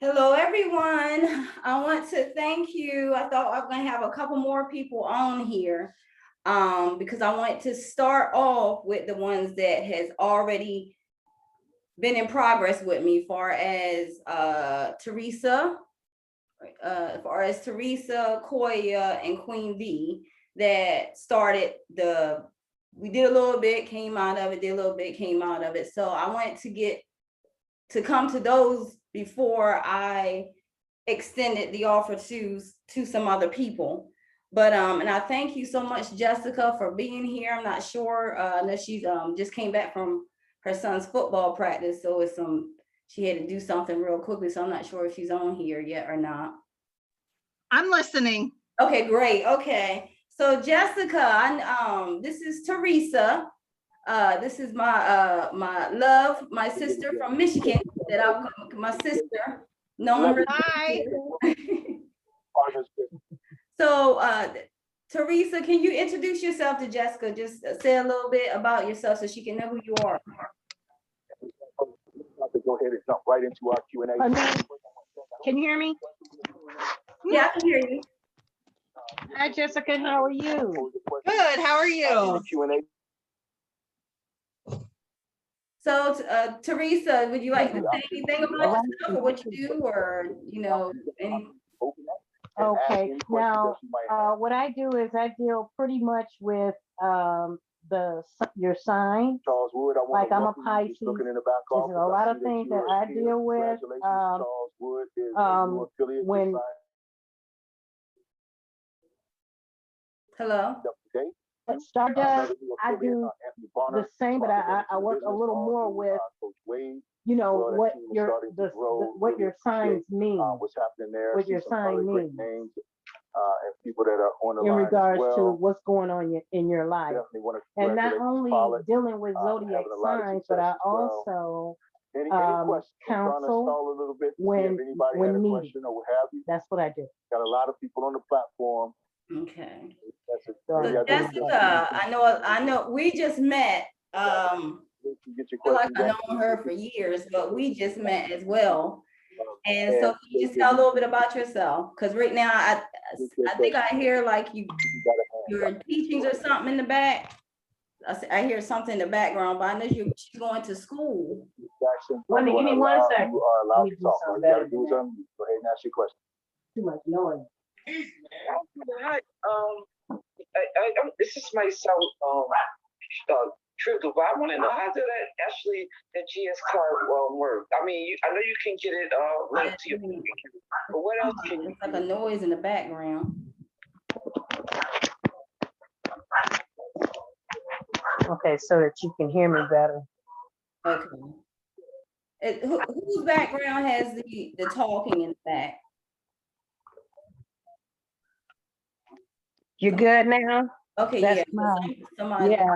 Hello, everyone. I want to thank you. I thought I was going to have a couple more people on here because I want to start off with the ones that has already been in progress with me, far as Teresa, Koya, and Queen V that started we did a little bit, came out of it, did a little bit, came out of it. So I wanted to come to those before I extended the offer to some other people. But and I thank you so much, Jessica, for being here. I'm not sure that she's just came back from her son's football practice, so it's she had to do something real quickly, so I'm not sure if she's on here yet or not. I'm listening. Okay, great. Okay, so Jessica, this is Teresa. This is my love, my sister from Michigan. My sister. Known her. Hi. So, Teresa, can you introduce yourself to Jessica? Just say a little bit about yourself so she can know who you are. Go ahead and jump right into our Q&A. Can you hear me? Yeah, I can hear you. Hi, Jessica. How are you? Good. How are you? Q&A. So, Teresa, would you like to say anything about yourself or what you do, or anything? Okay, now what I do is I deal pretty much with your sign. Charles Wood, like I'm a Pisces. Looking in the back There's a lot of things that I deal with. Charles Wood is when Hello. Stardust, I do the same, but I work a little more with what your signs mean. What's happening there? What your sign means. And people that are on the in line regards well. to what's going on in your life. And not only dealing with zodiac signs, but I also counsel when needed. That's what I do. Got a lot of people on the platform. Okay. So Jessica, I know we just met. I feel like I've known her for years, but we just met as well. And so can you just tell a little bit about yourself? Because right now I think I hear like your teachings or something in the back. I hear something in the background, but I know you're going to school. Give me 1 second. You are allowed to talk. All you gotta do is unmute. Go ahead and ask your question. Too much noise. This is myself, true, but I want to know how did that actually the GS card work? I mean, I know you can get it linked to your computer, but what else can you? It's like a noise in the background. Okay, so that you can hear me better. Okay. Whose background has the talking in the back? You're good now? Okay, That's yeah. mine. Somebody, Yeah.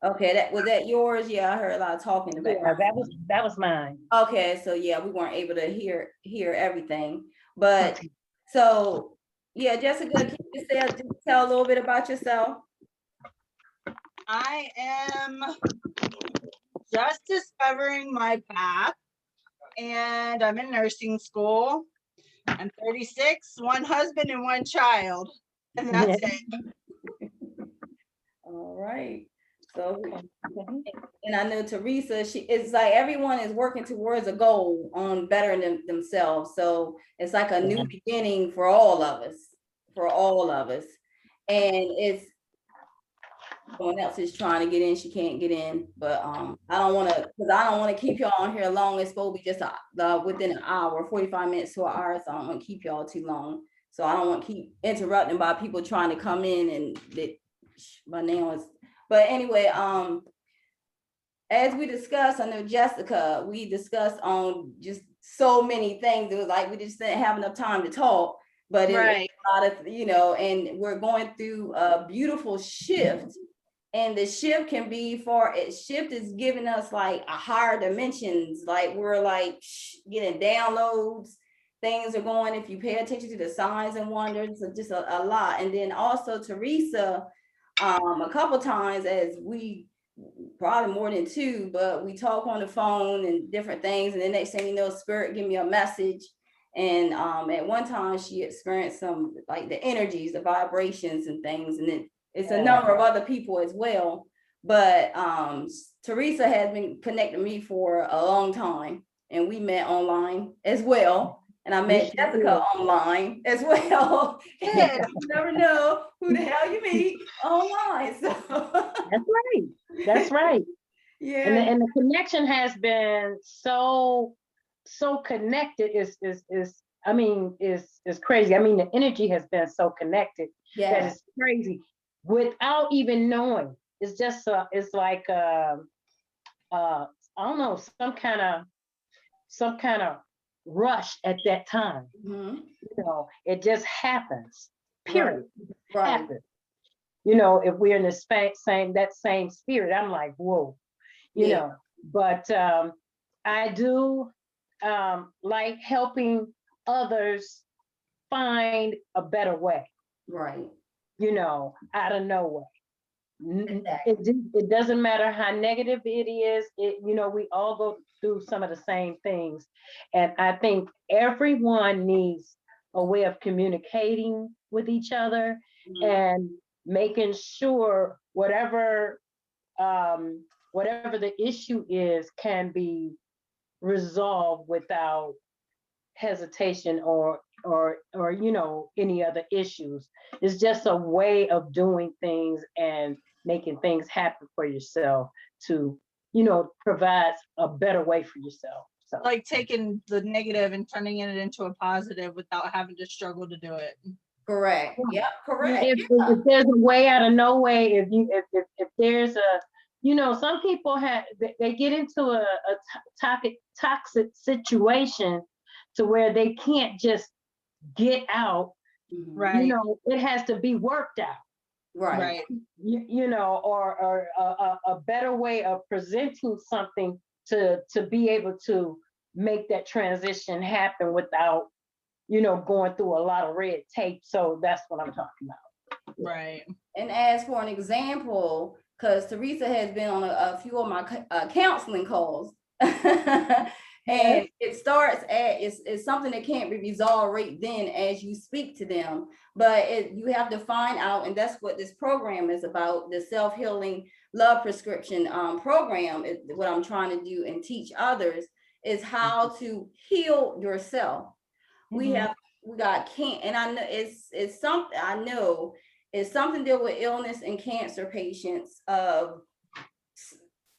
Okay, was that yours? Yeah, I heard a lot of talking in the background. Yeah, that was mine. Okay, so yeah, we weren't able to hear everything, but so yeah, Jessica, can you just tell a little bit about yourself? I am just discovering my path, and I'm in nursing school. I'm 36, one husband and one child, and that's it. All right. So, and I know Teresa, it's like everyone is working towards a goal on bettering themselves. So it's like a new beginning for all of us. And it's someone else is trying to get in, she can't get in, but I don't want to keep y'all on here long. It's supposed to be just within an hour, 45 minutes to an hour, so I don't want to keep y'all too long. So I don't want to keep interrupting by people trying to come in and my name was. But anyway, as we discussed, I know Jessica, we discussed on just so many things. It was like we just didn't have enough time to talk, but it's a lot of, and we're going through a beautiful shift. And the shift can be shift is giving us like a higher dimensions, like we're like getting downloads. Things are going, if you pay attention to the signs and wonders, just a lot. And then also Teresa, a couple times, as we probably more than two, but we talk on the phone and different things, and the next thing you know, Spirit give me a message, And at one time she experienced some like the energies, the vibrations and things, and it's a number of other people as well. But Teresa has been connecting me for a long time, and we met online as well. And I met Jessica online as well. And you never know who the hell you meet online. So That's right. That's right. yeah. And the connection has been so connected is I mean is crazy. I mean the energy has been so connected that it's crazy without even knowing. It's just it's like I don't know, some kind of rush at that time. Mm-hmm. You know, it just happens. Period. Right. Happens. You know, if we're in the same spirit, I'm like, whoa, you know. But I do like helping others find a better way. Right. You know, out of nowhere. Exactly. It doesn't matter how negative it is. You know, we all go through some of the same things, and I think everyone needs a way of communicating with each other and making sure whatever the issue is can be resolved without hesitation or you know, any other issues. It's just a way of doing things and making things happen for yourself to, you know, provide a better way for yourself. So Like taking the negative and turning it into a positive without having to struggle to do it. Correct. Yep. Correct. if there's a way out of no way, if there's a, you know, some people they get into a toxic situation to where they can't just get out. Right. You know, it has to be worked out. Right. You know, or a better way of presenting something to be able to make that transition happen without, you know, going through a lot of red tape. So that's what I'm talking about. Right. And as for an example, because Teresa has been on a few of my counseling calls, and it starts at it's something that can't be resolved right then as you speak to them, but you have to find out, and that's what this program is about. The self-healing love prescription program is what I'm trying to do and teach others is how to heal yourself. We got can't, and I know it's something I know it's something to do with illness and cancer patients of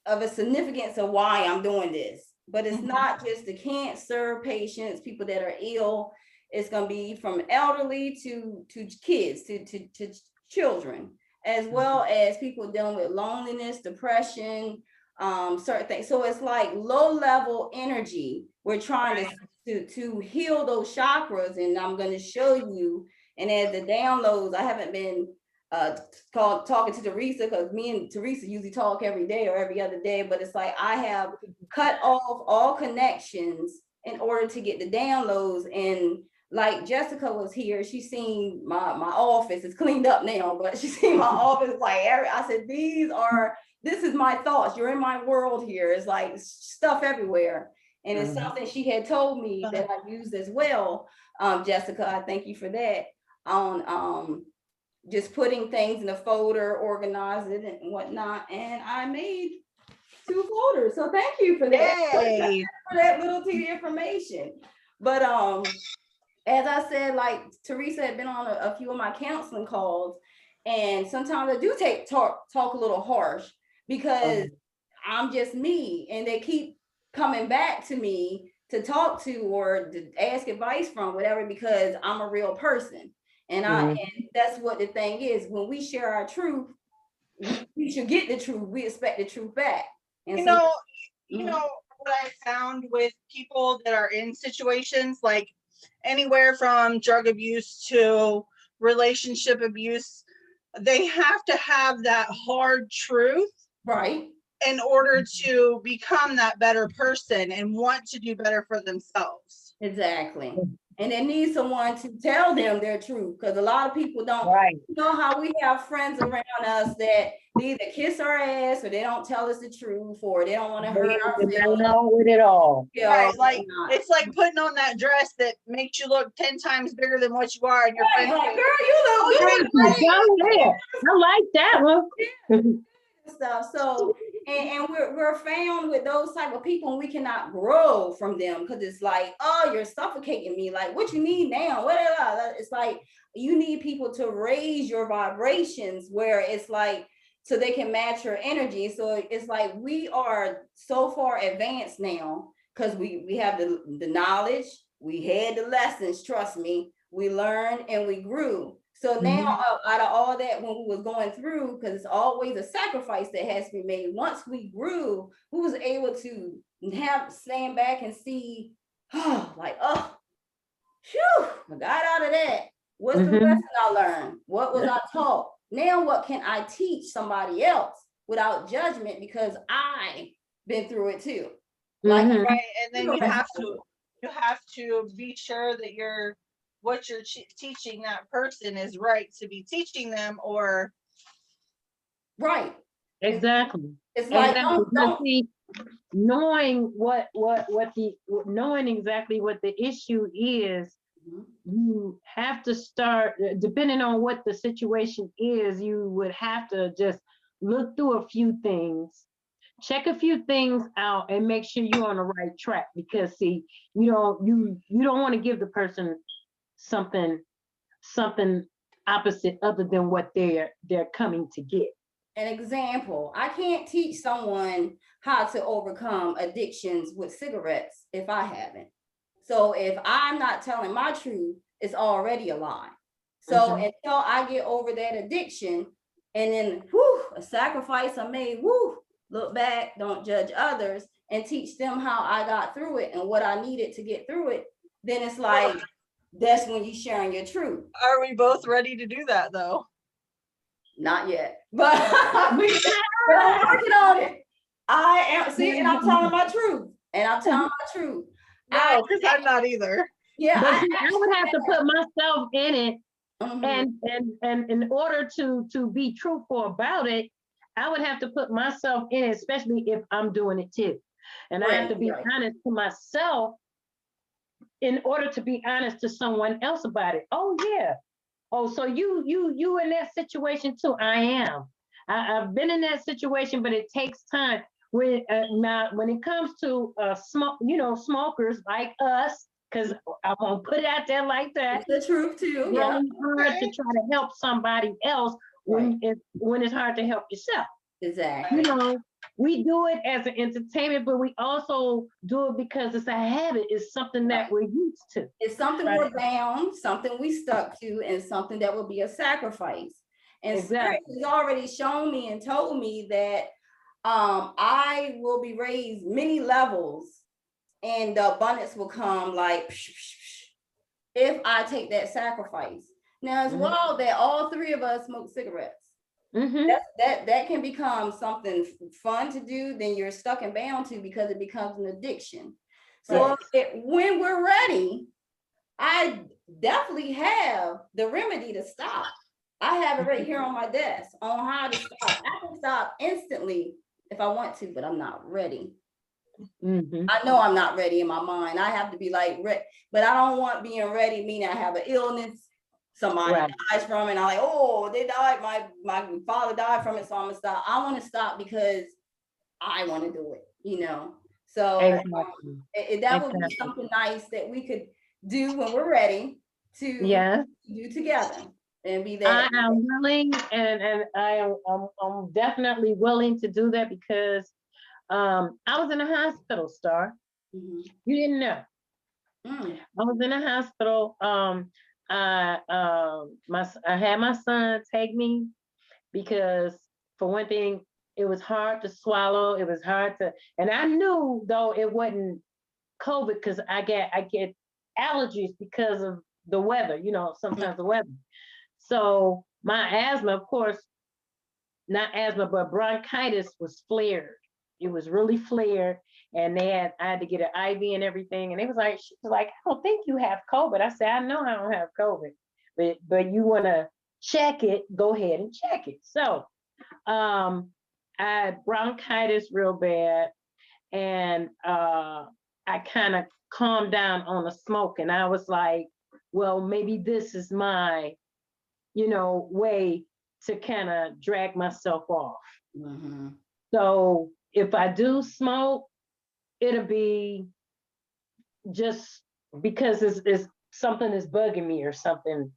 a significance of why I'm doing this. But it's not just the cancer patients, people that are ill. It's going to be from elderly to kids, to children, as well as people dealing with loneliness, depression, certain things. So it's like low level energy. We're trying to heal those chakras, and I'm going to show you. And as the downloads, I haven't been talking to Teresa, because me and Teresa usually talk every day or every other day, but it's like I have cut off all connections in order to get the downloads. And like Jessica was here, she's seen my office. It's cleaned up now, but she's seen my office. Like I said, this is my thoughts. You're in my world here. It's like stuff everywhere. And it's something she had told me that I used as well. Jessica, I thank you for that. On just putting things in a folder, organize it and whatnot. And I made 2 folders. So thank you for that. Yay. For that little tea information. But as I said, like Teresa had been on a few of my counseling calls, and sometimes I do talk a little harsh because I'm just me, and they keep coming back to me to talk to or to ask advice from, whatever, because I'm a real person. And and that's what the thing is. When we share our truth, we should get the truth. We expect the truth back. And you know what I found with people that are in situations like anywhere from drug abuse to relationship abuse, they have to have that hard truth, right, in order to become that better person and want to do better for themselves. Exactly. And they need someone to tell them their truth, because a lot of people don't. Right. You know how we have friends around us that they either kiss our ass or they don't tell us the truth, or they don't want to hurt our Nothing feelings. wrong with it all. you know, Right, like whatnot. it's like putting on that dress that makes you look 10 times bigger than what you are, and your Right, friends like, say, girl, you look Go ahead. I like that one. stuff. So, and we're found with those type of people, and we cannot grow from them, because it's like, oh, you're suffocating me. Like, what you need now? What? It's like you need people to raise your vibrations, where it's like, so they can match your energy. So it's like we are so far advanced now, because we have the knowledge, we had the lessons. Trust me, we learned and we grew. So now, out of all that, when we was going through, because it's always a sacrifice that has to be made. Once we grew, we was able to stand back and see, oh, like, oh, phew, I got out of that. What's the lesson I learned? What was I taught? Now, what can I teach somebody else without judgment, because I been through it too. Like, right, and then you have to be sure that what you're teaching that person is right to be teaching them, or right. Exactly. It's like, Exactly. But don't see, knowing knowing exactly what the issue is, you have to start, depending on what the situation is, you would have to just look through a few things, check a few things out, and make sure you're on the right track. Because see, you don't want to give the person something opposite other than what they're coming to get. an example. I can't teach someone how to overcome addictions with cigarettes if I haven't. So if I'm not telling my truth, it's already a lie. So until I get over that addiction, and then a sacrifice I made, look back, don't judge others, and teach them how I got through it and what I needed to get through it, then it's like, that's when you sharing your truth. are we both ready to do that though? Not yet, but I'm working on it. I am, see, and I'm telling my truth, and I'm telling my truth. No, because I'm not either. Yeah, But see, I would have to put myself in it, mhm. and in order to be truthful about it, I would have to put myself in it, especially if I'm doing it too. And I have to be Right. honest to myself in order to be honest to someone else about it. Oh yeah. Oh, so you in that situation too? I am. I've been in that situation, but it takes time. When now when it comes to smokers like us, because I'm gonna put it out there like that. It's the truth too. Yeah, Really hard to try to help somebody else when it's hard to help yourself. exactly. You know, we do it as an entertainment, but we also do it because it's a habit. It's something that we're used to. It's something we're bound, something we stuck to, and something that will be a sacrifice. And Spirit has already shown me and told me that I will be raised many levels, and the abundance will come like if I take that sacrifice. Now, it's wild that all three of us smoke cigarettes. That can become something fun to do, then you're stuck and bound to, because it becomes an addiction. So when we're ready, I definitely have the remedy to stop. I have it right here on my desk on how to stop. I can stop instantly if I want to, but I'm not ready. I know I'm not ready in my mind. I have to be like, but I don't want being ready, meaning I have an illness, somebody dies from it, and I'm like, oh, they died, my father died from it, so I'm gonna stop. I want to stop because I want to do it, So that would be something nice that we could do when we're ready to do together and be that. I am willing, and I'm definitely willing to do that, because I was in a hospital, Star. You didn't know. I was in a hospital. I had my son take me because, for one thing, it was hard to swallow. It was hard to, and I knew though it wasn't COVID, because I get allergies because of the weather. Sometimes the weather. So my asthma, of course, not asthma, but bronchitis was flared. It was really flared, and I had to get an IV and everything. And she was like, I don't think you have COVID. I said, I know I don't have COVID, but you want to check it, go ahead and check it. So I had bronchitis real bad, and I kind of calmed down on the smoke, and I was like, well, maybe this is my, way to kind of drag myself off. Mhm. So if I do smoke, it'll be just because it's something is bugging me or something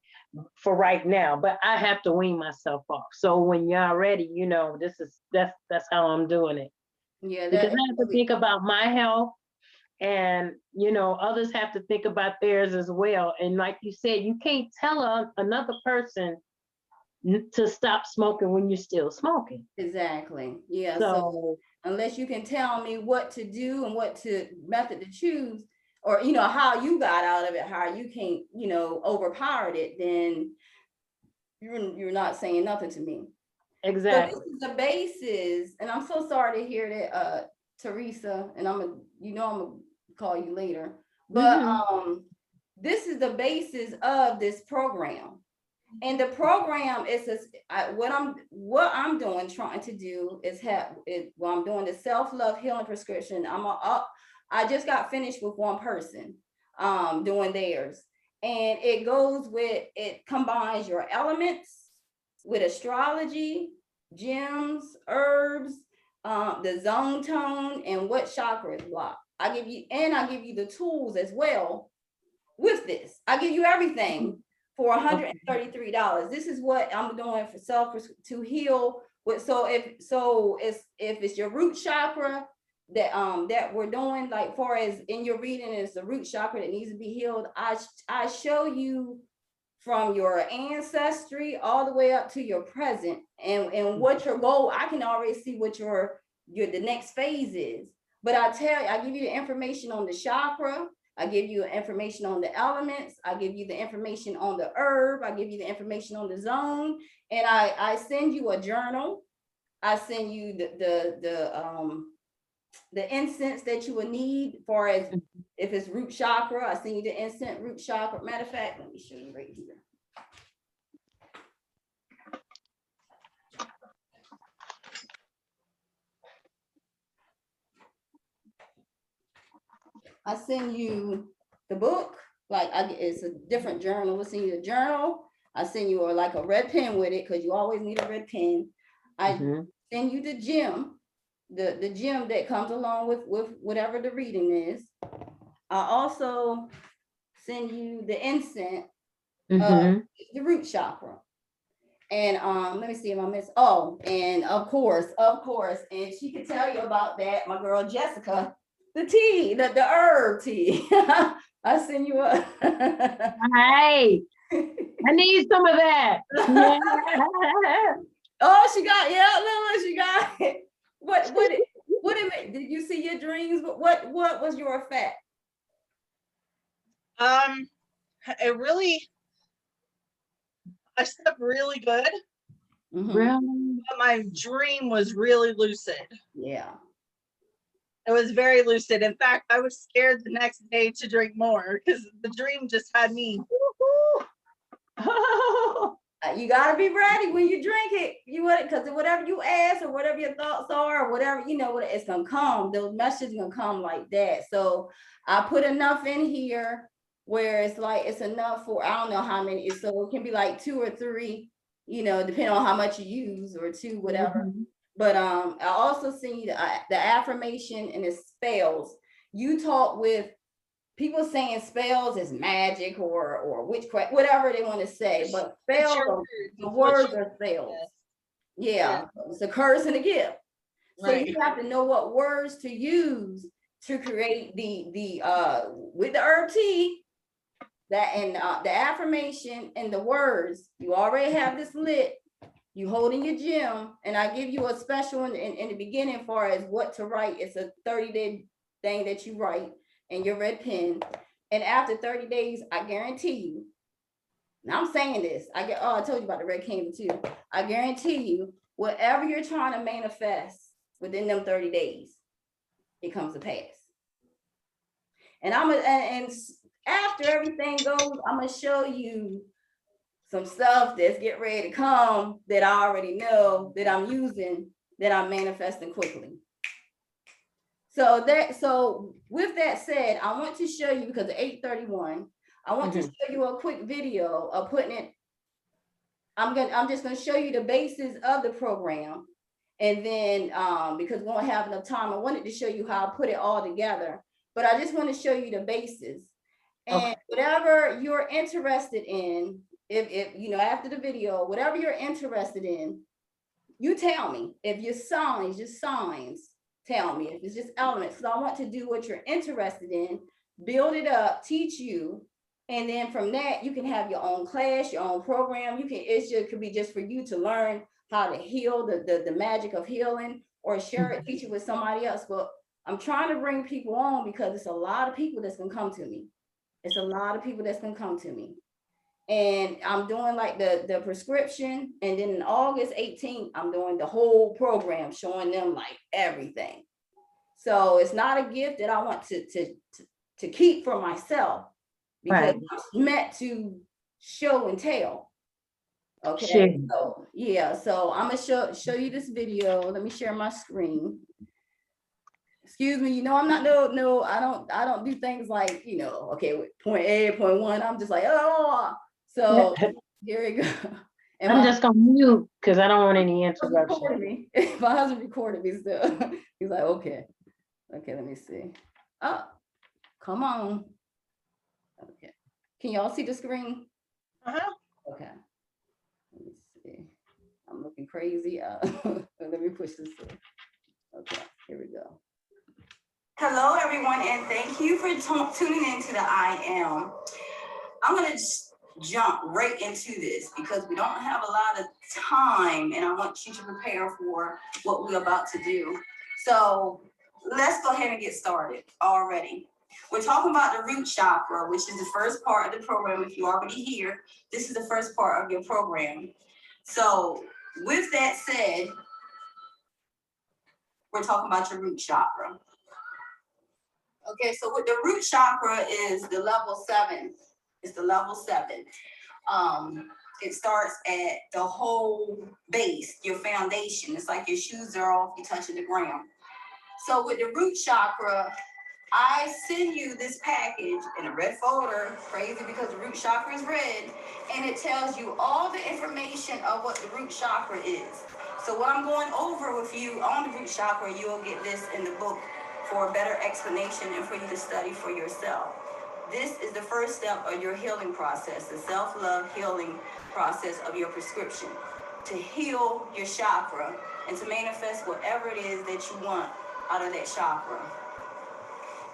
for right now, but I have to wean myself off. So when y'all ready, that's how I'm doing it. Yeah, Because that, I have to think about my health, and others have to think about theirs as well. And like you said, you can't tell another person to stop smoking when you're still smoking. exactly. Yeah. So So unless you can tell me what to do and what method to choose, or how you got out of it, how you can't overpowered it, then you're not saying nothing to me. So exactly. this is the basis, and I'm so sorry to hear that, Teresa, and I'm gonna call you later, but this is the basis of this program. And the program is what I'm doing, trying to do is I'm doing the self-love healing prescription. I just got finished with one person doing theirs. And it combines your elements with astrology, gems, herbs, the zone tone, and what chakra is blocked. I give you the tools as well with this. I give you everything for $133. This is what I'm doing for to heal with. So if it's your root chakra that we're doing, like far as in your reading, is the root chakra that needs to be healed. I show you from your ancestry all the way up to your present, and what your goal. I can already see what the next phase is. But I give you the information on the chakra. I give you information on the elements. I give you the information on the herb. I give you the information on the zone, and I send you a journal. I send you the incense that you would need, for as if it's root chakra. I send you the incense root chakra. Matter of fact, let me show you right here. I send you the book, it's a different journal. We'll send you the journal. I send you like a red pen with it, because you always need a red pen. I send you the gem, the gem that comes along with whatever the reading is. I also send you the incense, the root chakra. And let me see if I missed. Oh, and of course, and she could tell you about that, my girl Jessica, the tea, the herb tea. I send you a Hey, I need some of that. Oh, she got it. What did you see your dreams? What was your effect? I slept really good. Really? But my dream was really lucid. Yeah. It was very lucid. In fact, I was scared the next day to drink more, because the dream just had me. You gotta be ready when you drink it. Because whatever you ask, or whatever your thoughts are, or whatever, it's gonna come. Those messages gonna come like that. So I put enough in here where it's enough for, I don't know how many. So it can be like 2 or 3, depending on how much you use, or 2, whatever. But I also seen the affirmation and the spells. You talk with people saying spells is magic or witchcraft, whatever they want to say, but spells, the words are spells. Yeah, it's a curse and a gift. So you have to know what words to use to create the with the herb tea, that and the affirmation and the words. You already have this lit. You holding your gem, and I give you a special in the beginning, as far as what to write. It's a 30-day thing that you write in your red pen. And after 30 days, I guarantee you, and I'm saying this, I told you about the red candle too. I guarantee you, whatever you're trying to manifest within them 30 days, it comes to pass. And after everything goes, I'm gonna show you some stuff that's getting ready to come that I already know that I'm using, that I'm manifesting quickly. So with that said, I want to show you, because at 8:31, I want to show you a quick video of putting it. I'm just gonna show you the basis of the program. And then because we won't have enough time, I wanted to show you how I put it all together. But I just want to show you the basis. And whatever you're interested in, if you know, after the video, whatever you're interested in, you tell me. If your signs, just signs, tell me. If it's just elements, because I want to do what you're interested in, build it up, teach you. And then from that, you can have your own class, your own program. It could be just for you to learn how to heal, the magic of healing, or share it, teach it with somebody else. But I'm trying to bring people on because it's a lot of people that's gonna come to me. It's a lot of people that's gonna come to me. And I'm doing like the prescription. And then in August 18th, I'm doing the whole program, showing them like everything. So it's not a gift that I want to keep for myself, because it's meant to show and tell. Okay. Sure. So yeah, so I'm gonna show you this video. Let me share my screen. Excuse me, you know, I'm not I don't do things like, you know, okay, with point A, point one, I'm just like, oh, so here we go. And I'm just gonna mute because I don't want any interruption. My husband recorded me still. He's like, okay, let me see. Oh, come on. Okay, can y'all see the screen? Okay, let me see. I'm looking crazy. Let me push this through. Okay, here we go. Hello, everyone, and thank you for tuning into the I Am. I'm going to just jump right into this because we don't have a lot of time, and I want you to prepare for what we're about to do. So let's go ahead and get started already. We're talking about the root chakra, which is the first part of the program. If you're already here, this is the first part of your program. So with that said, we're talking about your root chakra. Okay, so with the root chakra is the level 7. It's the level 7. It starts at the whole base, your foundation. It's like your shoes are off, you're touching the ground. So with the root chakra, I send you this package in a red folder, crazy because the root chakra is red, and it tells you all the information of what the root chakra is. So what I'm going over with you on the root chakra, you'll get this in the book for a better explanation and for you to study for yourself. This is the first step of your healing process, the self-love healing process of your prescription, to heal your chakra and to manifest whatever it is that you want out of that chakra.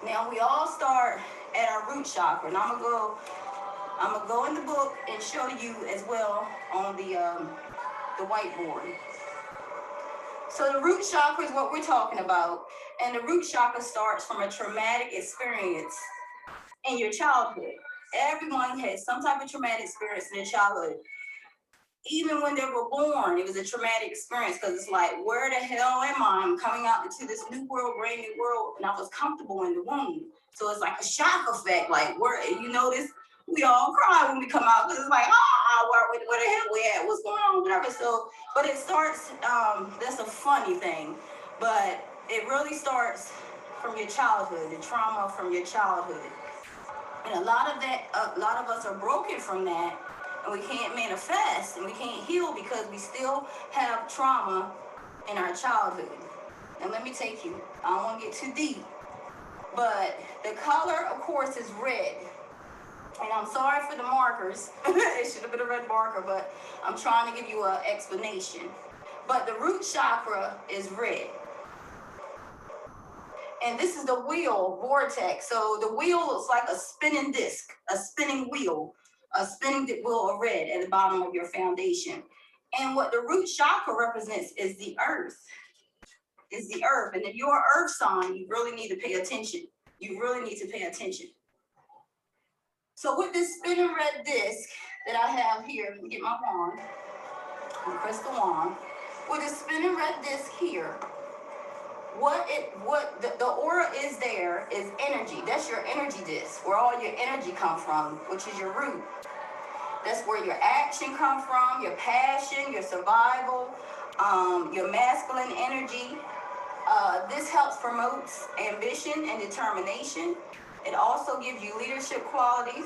Now we all start at our root chakra, and I'm gonna go in the book and show you as well on the whiteboard. So the root chakra is what we're talking about, and the root chakra starts from a traumatic experience in your childhood. Everyone has some type of traumatic experience in their childhood. Even when they were born, it was a traumatic experience because it's like, where the hell am I? I'm coming out into this new world, brand new world, and I was comfortable in the womb. So it's like a shock effect. Like, where, you notice we all cry when we come out because it's like, where the hell we at? What's going on? Whatever. So, but it starts, that's a funny thing, but it really starts from your childhood, the trauma from your childhood. And a lot of us are broken from that, and we can't manifest and we can't heal because we still have trauma in our childhood. And let me take you, I don't want to get too deep, but the color, of course, is red. And I'm sorry for the markers. It should have been a red marker, but I'm trying to give you an explanation. But the root chakra is red. And this is the wheel vortex. So the wheel looks like a spinning disc, a spinning wheel of red at the bottom of your foundation. And what the root chakra represents is the earth. Is the earth. And if you're an earth sign, you really need to pay attention. You really need to pay attention. So with this spinning red disc that I have here, let me get my wand, my crystal wand. With a spinning red disc here, the aura is there is energy. That's your energy disc, where all your energy come from, which is your root. That's where your action come from, your passion, your survival, your masculine energy. This helps promotes ambition and determination. It also gives you leadership qualities,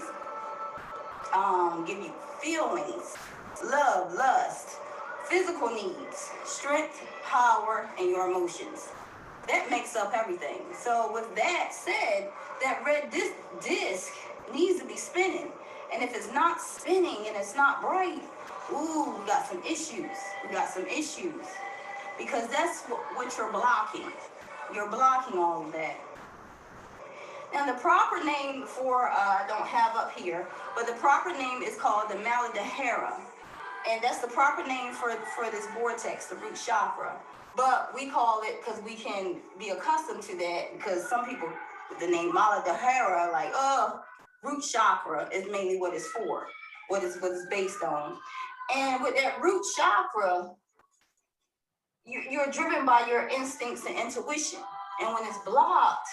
give you feelings, love, lust, physical needs, strength, power, and your emotions. That makes up everything. So with that said, that red disc needs to be spinning. And if it's not spinning and it's not bright, ooh, we got some issues. We got some issues. Because that's what you're blocking. You're blocking all of that. Now the proper name for, I don't have up here, but the proper name is called the Muladhara. And that's the proper name for this vortex, the root chakra. But we call it, because we can be accustomed to that, because some people, the name Muladhara, like, oh, root chakra is mainly what it's for, what it's based on. And with that root chakra, you're driven by your instincts and intuition. And when it's blocked,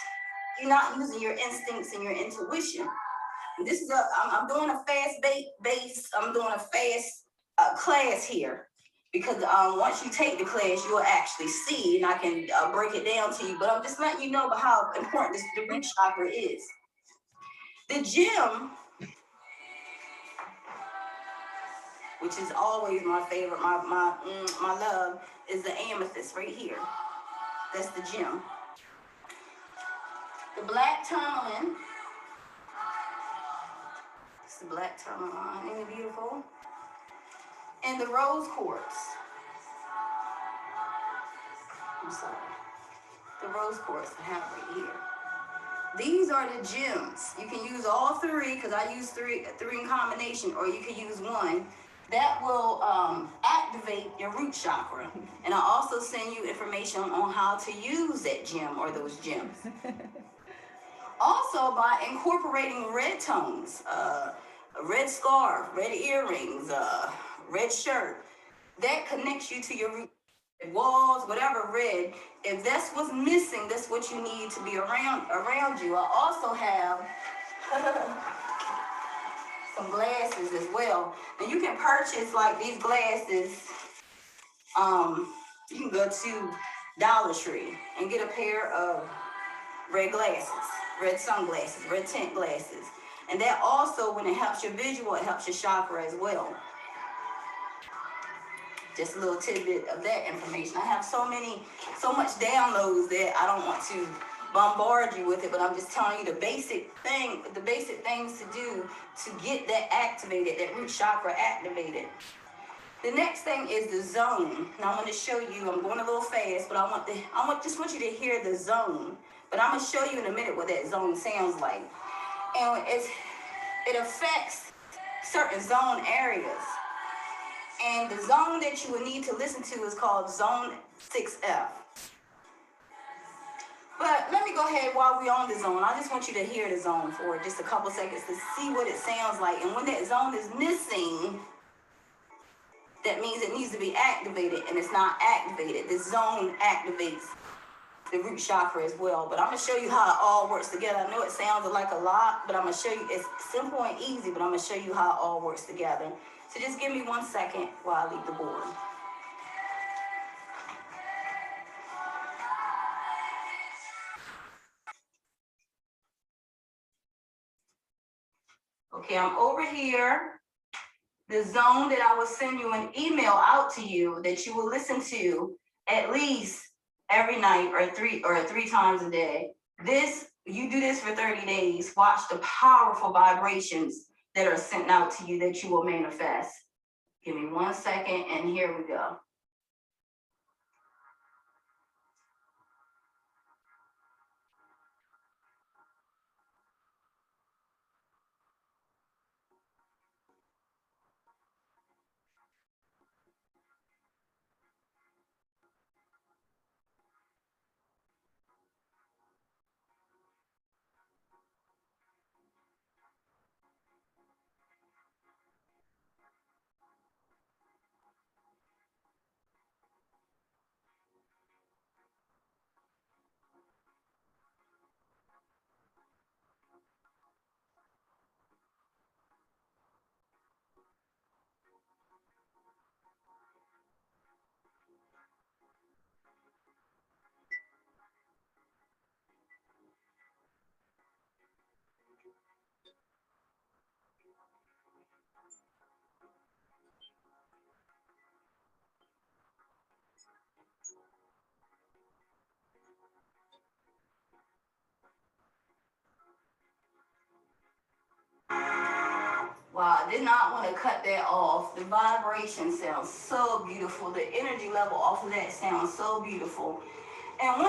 you're not using your instincts and your intuition. And this is I'm doing a I'm doing a fast class here, because once you take the class, you'll actually see, and I can break it down to you, but I'm just letting you know about how important the root chakra is. The gem, which is always my favorite, my love, is the amethyst right here. That's the gem. The black tourmaline. It's the black tourmaline, ain't it beautiful? And the rose quartz. I'm sorry. The rose quartz I have right here. These are the gems. You can use all three, because I use three in combination, or you can use one. That will activate your root chakra. And I'll also send you information on how to use that gem or those gems. Also, by incorporating red tones, a red scarf, red earrings, red shirt, that connects you to your root walls, whatever red. If that's what's missing, that's what you need to be around you. I also have some glasses as well. And you can purchase like these glasses. You can go to Dollar Tree and get a pair of red glasses, red sunglasses, red tint glasses. And that also, when it helps your visual, it helps your chakra as well. Just a little tidbit of that information. I have so much downloads that I don't want to bombard you with it, but I'm just telling you the basic things to do to get that activated, that root chakra activated. The next thing is the zone. Now I'm going to show you, I'm going a little fast, but I just want you to hear the zone. But I'm going to show you in a minute what that zone sounds like. And it affects certain zone areas. And the zone that you would need to listen to is called zone 6F. But let me go ahead while we're on the zone. I just want you to hear the zone for just a couple seconds to see what it sounds like. And when that zone is missing, that means it needs to be activated, and it's not activated. The zone activates the root chakra as well. But I'm going to show you how it all works together. I know it sounds like a lot, but I'm going to show you. It's simple and easy, but I'm going to show you how it all works together. So just give me 1 second while I leave the board. Okay, I'm over here. The zone that I will send you an email out to you that you will listen to at least every night or three times a day. You do this for 30 days. Watch the powerful vibrations that are sent out to you that you will manifest. Give me 1 second, and here we go. Wow, I did not want to cut that off. The vibration sounds so beautiful. The energy level off of that sounds so beautiful. And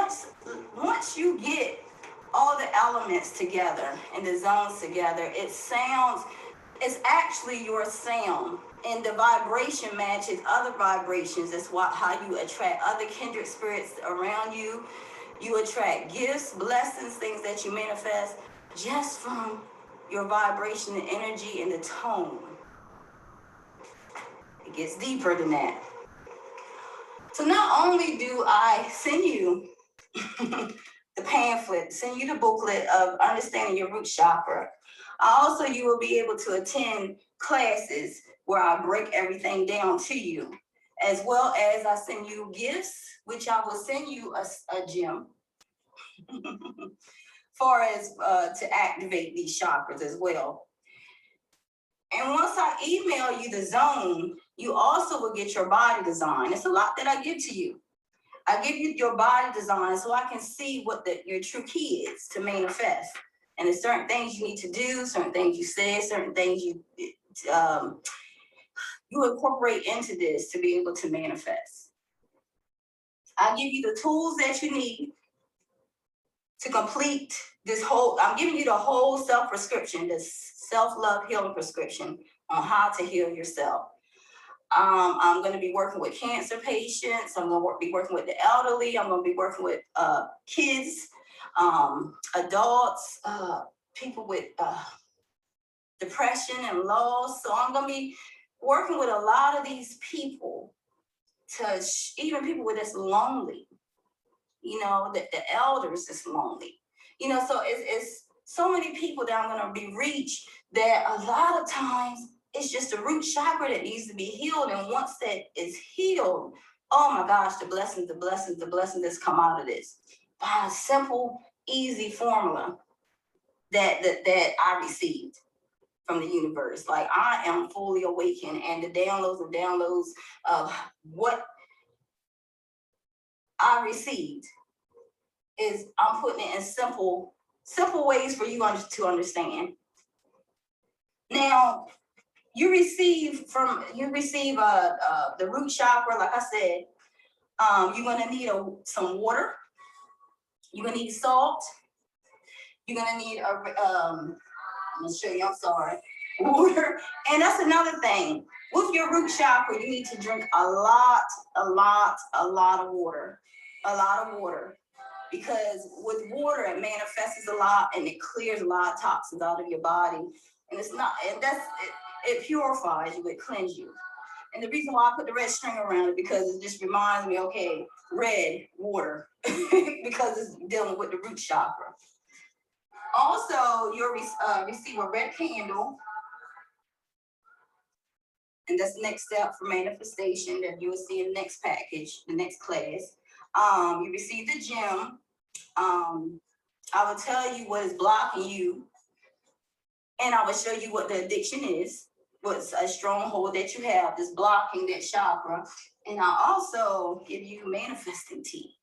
once you get all the elements together and the zones together, it's actually your sound. And the vibration matches other vibrations. That's how you attract other kindred spirits around you. You attract gifts, blessings, things that you manifest just from your vibration and energy and the tone. It gets deeper than that. So not only do I send you the pamphlet, send you the booklet of understanding your root chakra, also you will be able to attend classes where I break everything down to you, as well as I send you gifts, which I will send you a gem far as to activate these chakras as well. And once I email you the zone, you also will get your body design. It's a lot that I give to you. I give you your body design so I can see what your true key is to manifest. And there's certain things you need to do, certain things you say, certain things you incorporate into this to be able to manifest. I give you the tools that you need to complete this whole, I'm giving you the whole self-prescription, this self-love healing prescription on how to heal yourself. I'm going to be working with cancer patients. I'm going to be working with the elderly. I'm going to be working with kids, adults, people with depression and loss. So I'm going to be working with a lot of these people, even people with this lonely, the elders is lonely, so it's so many people that I'm going to be reached that a lot of times it's just the root chakra that needs to be healed. And once that is healed, oh my gosh, the blessings that's come out of this by a simple, easy formula that I received from the universe. Like, I am fully awakened, and the downloads of what I received is I'm putting it in simple ways for you to understand. Now, you receive the root chakra, like I said, you're gonna need some water. You're gonna need salt. You're gonna need I'm gonna show you, I'm sorry, water. And that's another thing. With your root chakra, you need to drink a lot of water. A lot of water. Because with water, it manifests a lot and it clears a lot of toxins out of your body. And it purifies you, it cleanses you. And the reason why I put the red string around it, because it just reminds me, okay, red water, because it's dealing with the root chakra. Also, you'll receive a red candle. And that's the next step for manifestation that you will see in the next package, the next class. You receive the gem. I will tell you what is blocking you. And I will show you what the addiction is, what's a stronghold that you have that's blocking that chakra. And I'll also give you manifesting tea.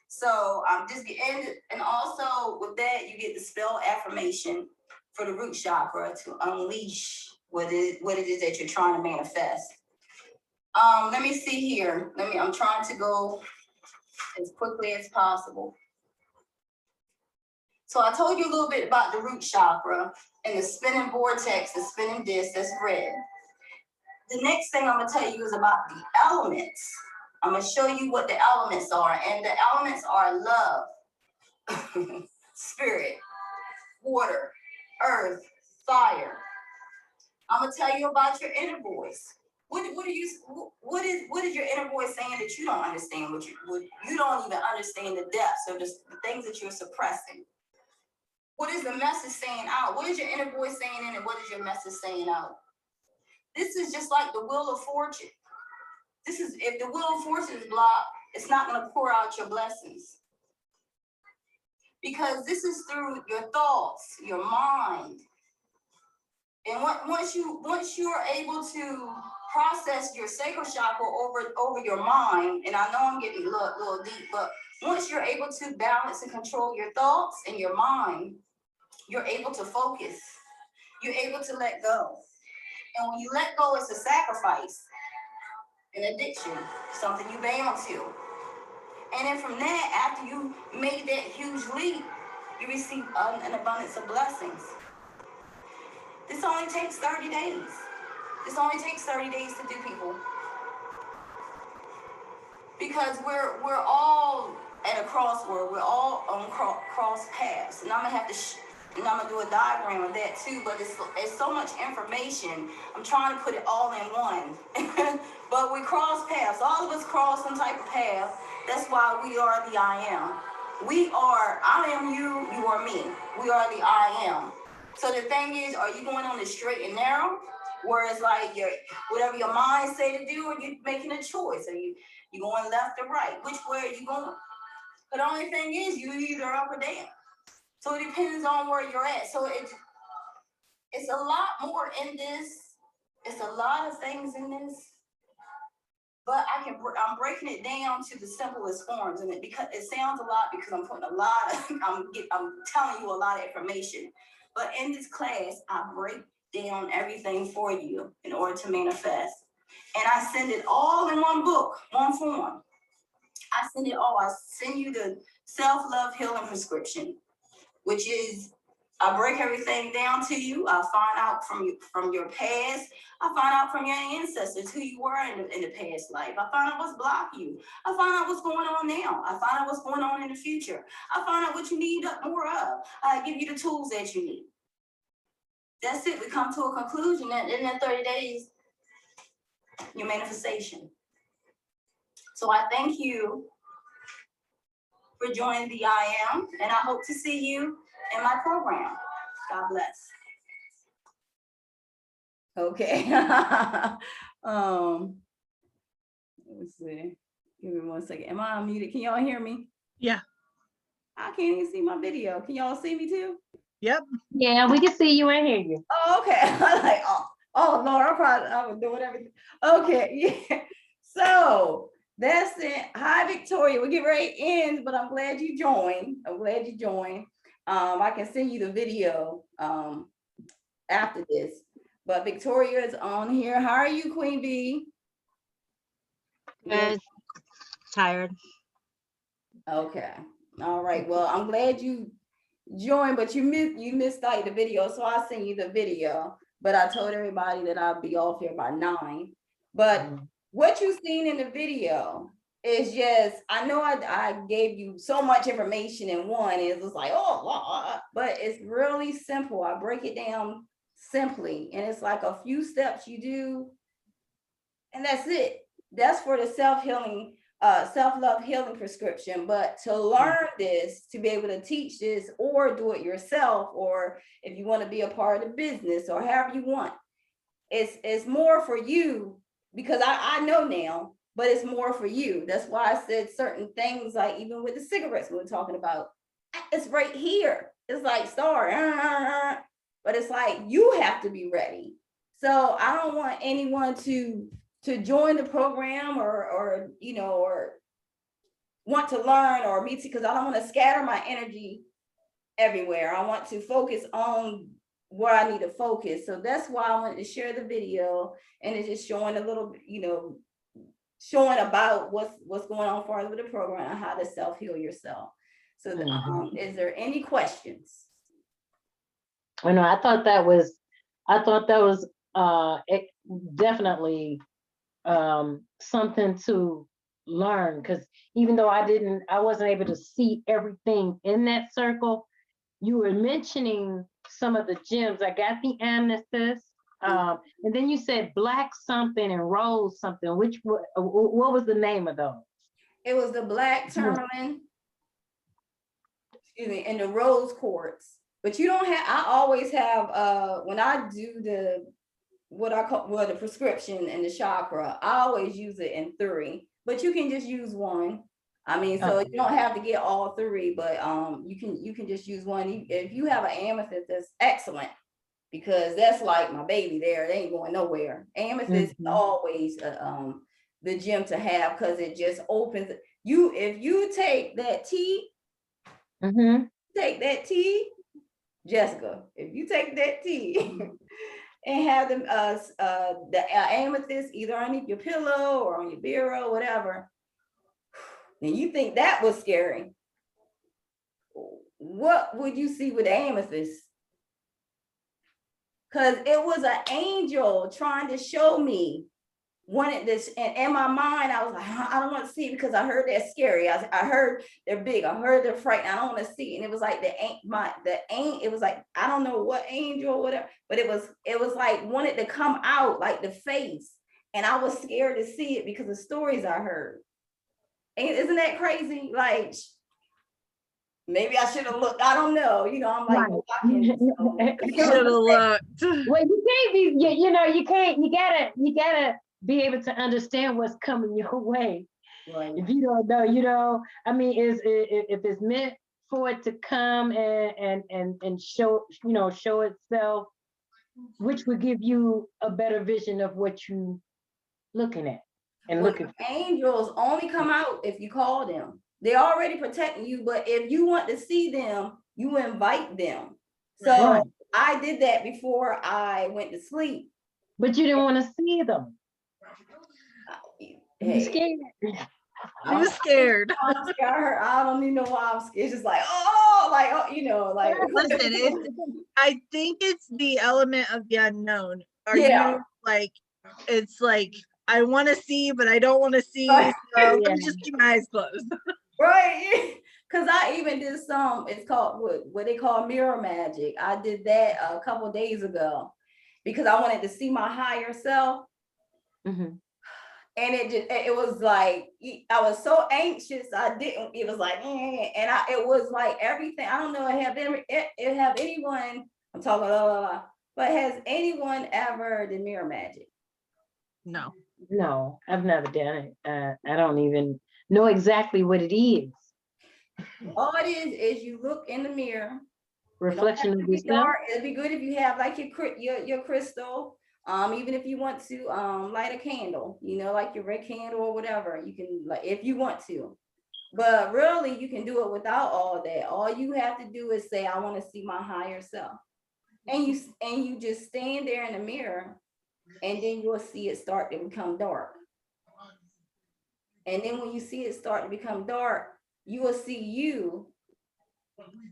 So and also with that, you get the spell affirmation for the root chakra to unleash what it is that you're trying to manifest. Let me see here. I'm trying to go as quickly as possible. So I told you a little bit about the root chakra and the spinning vortex, the spinning disc, that's red. The next thing I'm gonna tell you is about the elements. I'm gonna show you what the elements are, and the elements are love, spirit, water, earth, fire. I'm gonna tell you about your inner voice. What is your inner voice saying that you don't understand? You don't even understand the depths of the things that you're suppressing. What is the message saying out? What is your inner voice saying in, and what is your message saying out? This is just like the wheel of fortune. If the wheel of fortune is blocked, it's not going to pour out your blessings. Because this is through your thoughts, your mind. And once you're able to process your sacral chakra over your mind, and I know I'm getting a little deep, but once you're able to balance and control your thoughts and your mind, you're able to focus you're able to let go. And when you let go, it's a sacrifice, an addiction, something you bound to. And then from that, after you made that huge leap, you receive an abundance of blessings. This only takes 30 days. This only takes 30 days to do, people. Because we're all at a crossword. We're all on cross paths. And I'm gonna have to and I'm gonna do a diagram of that too, but it's so much information. I'm trying to put it all in one. But we cross paths. All of us cross some type of path. That's why we are the I am. We are, I am you, you are me. We are the I am. So the thing is, are you going on the straight and narrow? Where it's like whatever your mind say to do, or you making a choice? Are you going left or right? Which way are you going? But the only thing is, you either up or down. So it depends on where you're at. So it's a lot more in this. It's a lot of things in this. But I'm breaking it down to the simplest forms, and because it sounds a lot because I'm putting a lot of, I'm telling you a lot of information. But in this class, I break down everything for you in order to manifest. And I send it all in one book, one form. I send it all. I send you the self-love healing prescription, which is, I break everything down to you. I find out from your past. I find out from your ancestors who you were in the past life. I find out what's blocking you. I find out what's going on now. I find out what's going on in the future. I find out what you need more of. I give you the tools that you need. That's it. We come to a conclusion that in that 30 days, your manifestation. So I thank you for joining the I Am, and I hope to see you in my program. God bless. Okay. Let's see. Give me 1 second. Am I unmuted? Can y'all hear me? Yeah. I can't even see my video. Can y'all see me too? Yep. Yeah, we can see you and hear you. Oh, okay. I'm like, oh Lord, I was doing everything. Okay, yeah. So that's it. Hi, Victoria. We'll get ready to end, but I'm glad you joined. I can send you the video after this. But Victoria is on here. How are you, Queen Bee? Good. Tired. Okay. All right. Well, I'm glad you joined, but you missed out the video, so I'll send you the video. But I told everybody that I'll be off here by 9. But what you've seen in the video is just, I know I gave you so much information in one. It was like, but it's really simple. I break it down simply, and it's like a few steps you do, and that's it. That's for the self-healing, self-love healing prescription. But to learn this, to be able to teach this or do it yourself, or if you want to be a part of the business or however you want, it's more for you, because I know now, but it's more for you. That's why I said certain things, like even with the cigarettes we were talking about, it's right here. It's like start, but it's like you have to be ready. So I don't want anyone to join the program or want to learn or meet, because I don't want to scatter my energy everywhere. I want to focus on where I need to focus. So that's why I wanted to share the video, and it's just showing a little, showing about what's going on for us with the program and how to self-heal yourself. So is there any questions? I thought that was definitely something to learn, because even though I wasn't able to see everything in that circle, you were mentioning some of the gems. I got the amethyst, and then you said black something and rose something. What was the name of those? It was the black tourmaline, and the rose quartz. But you don't have, I always have, when I do the prescription and the chakra, I always use it in 3, but you can just use 1. I mean, so you don't have to get all 3, but you can just use 1. If you have an amethyst, that's excellent, because that's like my baby there. They ain't going nowhere. Amethyst is always the gem to have, because it just opens if you take that tea, Jessica, if you take that tea and have them the amethyst either underneath your pillow or on your bureau, whatever, and you think that was scary, what would you see with the amethyst? Because it was an angel trying to show me, wanted this, and in my mind I was like, I don't want to see it because I heard they're scary. I heard they're big, I heard they're frightening, I don't want to see it. And it was like it was like, I don't know what angel or whatever, but it was like wanted to come out like the face, and I was scared to see it because of stories I heard. And isn't that crazy? Like, maybe I should have looked, I don't know, I'm like, Right. You should have looked. Well, you can't be, you gotta be able to understand what's coming your way. right. If you don't know, I mean, if it's meant for it to come and show, show itself, which would give you a better vision of what you looking at and Well, looking for. angels only come out if you call them. They're already protecting you, but if you want to see them, you invite them. So Right. I did that before I went to sleep. But you didn't want to see them. You Hey, scared. I'm scared. I'm scared. I don't even know why I'm scared. It's just like, oh, like Listen, I think it's the element of the unknown. Are Yeah. you like, it's like, I want to see, but I don't want to see. So Right. let Yeah. me just keep my eyes closed. right. Because I even did some, it's called what they call mirror magic. I did that a couple days ago because I wanted to see my higher self. Mhm. And it was like, I was so anxious. It was like, it was like everything. I don't know. Have anyone, I'm talking, but has anyone ever did mirror magic? No. No, I've never done it. I don't even know exactly what it is. All it is you look in the mirror. Reflection of It'd be yourself. dark. It'd be good if you have like your crystal. Even if you want to light a candle, like your red candle or whatever, you can, like, if you want to. But really, you can do it without all that. All you have to do is say, I want to see my higher self. And you just stand there in the mirror, and then you'll see it start to become dark. And then when you see it start to become dark, you will see you.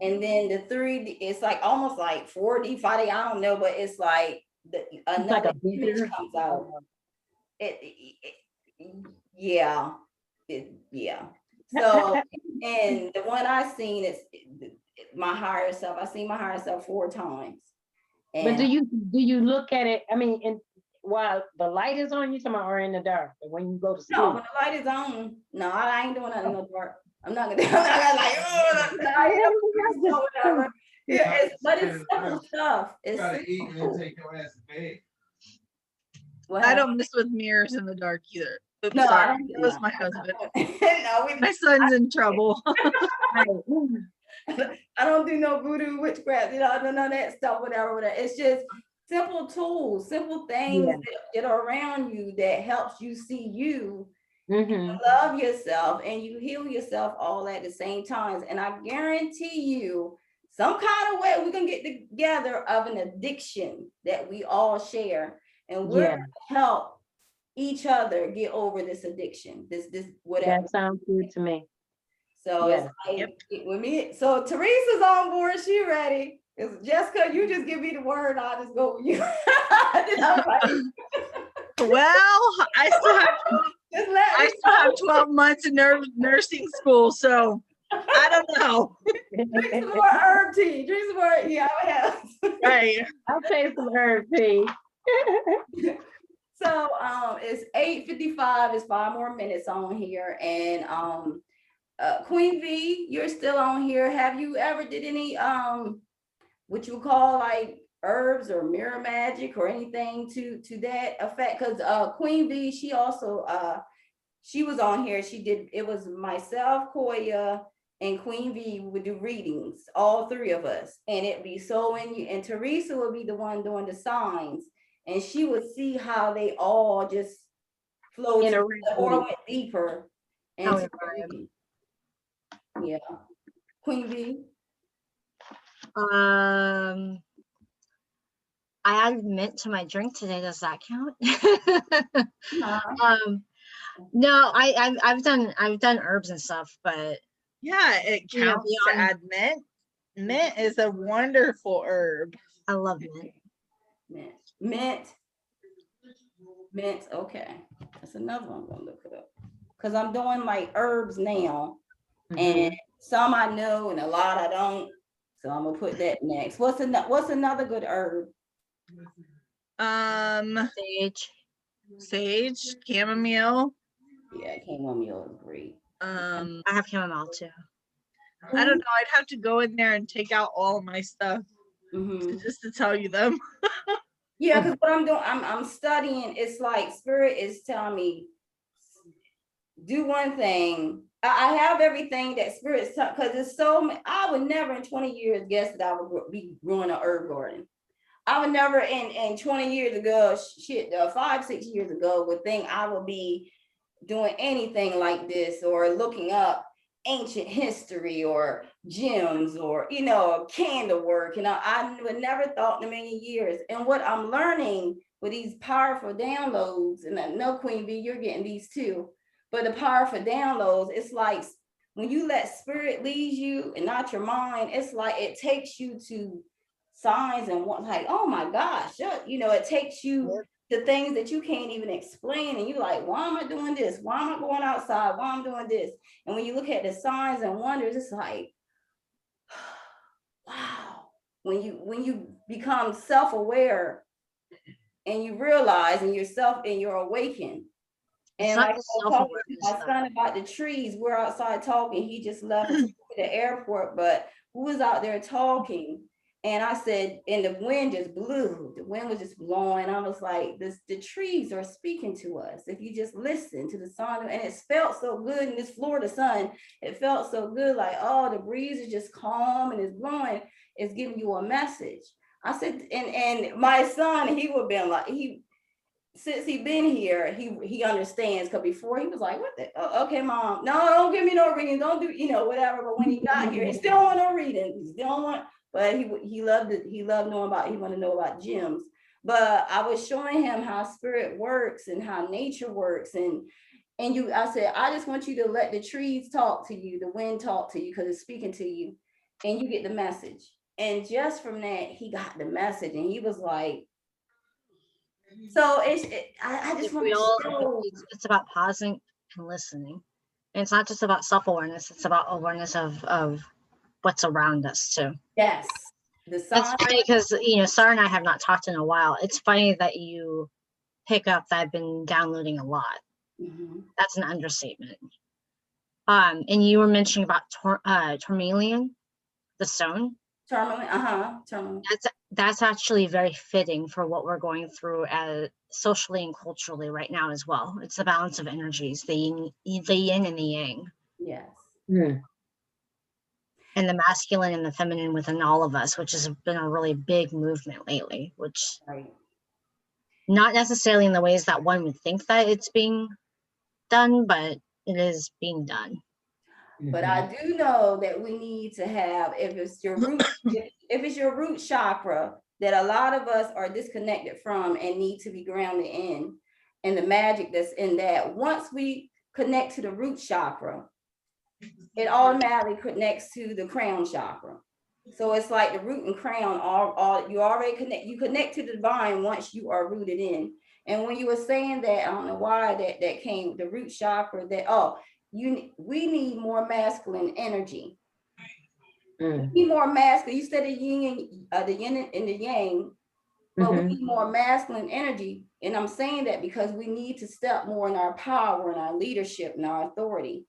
And then the 3D, it's like almost like 4D, 5D, I don't know, but it's like It's like another a image bigger. comes out. Yeah. So, and the one I seen is my higher self. I seen my higher self 4 times. But And do you look at it? I mean, while the light is on, you talking about, or in the dark when you go to sleep? no, when the light is on, no, I ain't doing nothing in the dark. I'm not gonna like, oh, whatever. Yeah, but it's simple stuff. It's simple. What I happened? don't mess with mirrors in the dark either. Oops, No, I sorry. don't do It was that. my husband. No, My son's in trouble. I don't do no voodoo witchcraft, none of that stuff, whatever. It's just simple tools, simple things that are around you that helps you see you, Mhm. love yourself, and you heal yourself all at the same time. And I guarantee you, some kind of way we're gonna get together of an addiction that we all share, and we're Yeah. gonna help each other get over this addiction, this whatever. That sounds good to me. So Yeah. it's like with me. So Teresa's on board. She ready. It's Jessica, you just give me the word. I'll just go with you. Then I'm like, Well, I still have just let I me still have 12 months in nursing school, so I don't know. drink some more herb tea. Drink some more. Yeah, I have. Right. I'll take some herb tea. So it's 8:55. It's 5 more minutes on here, and Queen V, you're still on here. Have you ever did any what you call like herbs or mirror magic or anything to that effect? Because Queen V, she also she was on here. She did, it was myself, Koya, and Queen V would do readings, all 3 of us, and it'd be so in you. And Teresa would be the one doing the signs, and she would see how they all just flowed or went deeper. And yeah, Queen V. I added mint to my drink today. Does that count? Uh-huh. No, I've done herbs and stuff, but Yeah, it You know, counts to beyond- add mint. Mint is a wonderful herb. I love mint. Mint, okay, that's another one I'm gonna look it up. Cause I'm doing like herbs now, and some I know and a lot I don't, so I'm gonna put that next. What's another good herb? Sage. Sage, chamomile. Yeah, chamomile is great. I have chamomile too. I don't know. I'd have to go in there and take out all of my stuff Mhm. just to tell you them. Yeah, because what I'm doing, I'm studying, it's like spirit is telling me, do one thing. I have everything that spirit's because it's I would never in 20 years guess that I would be growing an herb garden. I would never in 20 years ago, 5-6 years ago, would think I would be doing anything like this or looking up ancient history or gems or candle work. I would never thought in a million years. And what I'm learning with these powerful downloads, and I know Queen Bee, you're getting these too, but the powerful downloads, it's like when you let spirit lead you and not your mind, it's like it takes you to signs and what, like, oh my gosh, it takes you the things that you can't even explain, and you're like, why am I doing this? Why am I going outside? Why am I doing this? And when you look at the signs and wonders, it's like, wow. When you become self-aware and you realize and you're awakened. It's And not like I the was talking to self-awareness, my though. son about the trees, we're outside talking. He just left to the airport, but who was out there talking? And I said, and the wind just blew. The wind was just blowing. I was like, the trees are speaking to us. If you just listen to the song, and it felt so good in this Florida sun. It felt so good, like, oh, the breeze is just calm and it's blowing. It's giving you a message. I said, and my son, he would been like, since he been here, he understands. Because before he was like, what the, okay, mom, no, don't give me no reading, don't do, whatever. But when he got here, he still don't want no reading. He still don't want, but he loved it. He loved knowing about, he wanted to know about gems. But I was showing him how spirit works and how nature works. And I said, I just want you to let the trees talk to you, the wind talk to you, because it's speaking to you, and you get the message. And just from that, he got the message, and he was like, so I just If want we to all, show. it's about pausing and listening. And it's not just about self-awareness, it's about awareness of what's around us too. Yes. That's funny because Sarah and I have not talked in a while. It's funny that you pick up that I've been downloading a lot. That's an understatement. And you were mentioning about tourmaline, the stone. Tourmaline. That's actually very fitting for what we're going through socially and culturally right now as well. It's the balance of energies, the yin and the yang. Yes. And the masculine and the feminine within all of us, which has been a really big movement lately, which not necessarily in the ways that one would think that it's being done, but it is being done. But I do know that we need to have, if it's your root chakra, that a lot of us are disconnected from and need to be grounded in, and the magic that's in that. Once we connect to the root chakra, it automatically connects to the crown chakra. So it's like the root and crown all you already connect to the divine once you are rooted in. And when you were saying that, I don't know why that came, the root chakra, that we need more masculine energy. We need more masculine. You said the yin and the yang, but we need more masculine energy. And I'm saying that because we need to step more in our power and our leadership and our authority.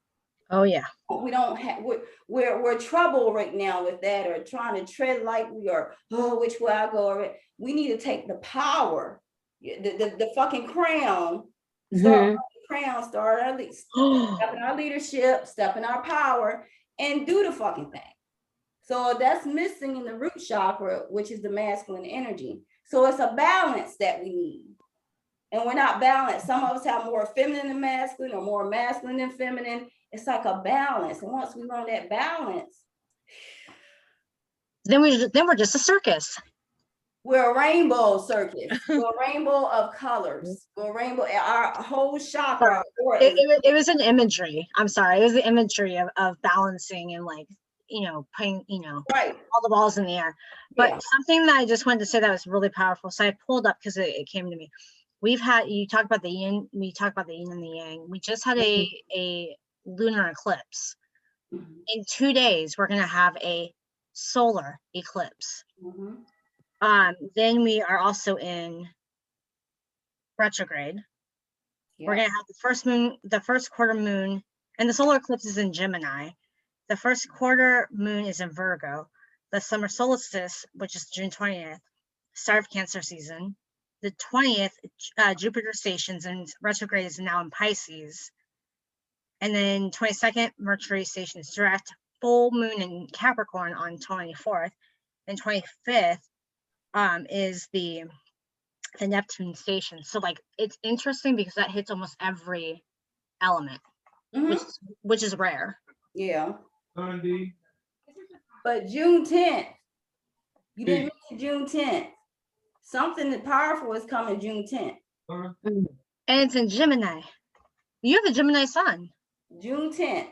Oh yeah. We don't have, we're trouble right now with that, or trying to tread like we are, which way I go. We need to take the power, the fucking crown, start at least step in our leadership, step in our power, and do the fucking thing. So that's missing in the root chakra, which is the masculine energy. So it's a balance that we need. And we're not balanced. Some of us have more feminine than masculine, or more masculine than feminine. It's like a balance. And once we learn that balance, Then we're just a circus. We're a rainbow circus. We're a rainbow of colors. We're a rainbow. Our whole chakra. It was an imagery. I'm sorry. It was the imagery of balancing and like, putting, Right. all the balls in the air. But Yeah. something that I just wanted to say that was really powerful. So I pulled up because it came to me. You talk about the yin, we talk about the yin and the yang. We just had a lunar eclipse. Mhm. In 2 days, we're going to have a solar eclipse. Mhm. Then we are also in retrograde. We're Yeah. gonna have the first quarter moon, and the solar eclipse is in Gemini. The first quarter moon is in Virgo. The summer solstice, which is June 20th, start of Cancer season. The 20th, Jupiter stations in retrograde is now in Pisces. And then 22nd, Mercury stations direct, full moon in Capricorn on 24th. And 25th is the Neptune station. So like it's interesting because that hits almost every element, Mhm. which is rare. Yeah. But June 10th, you didn't mention June 10th. Something powerful is coming June 10th. And it's in Gemini. You have a Gemini sun. June 10th.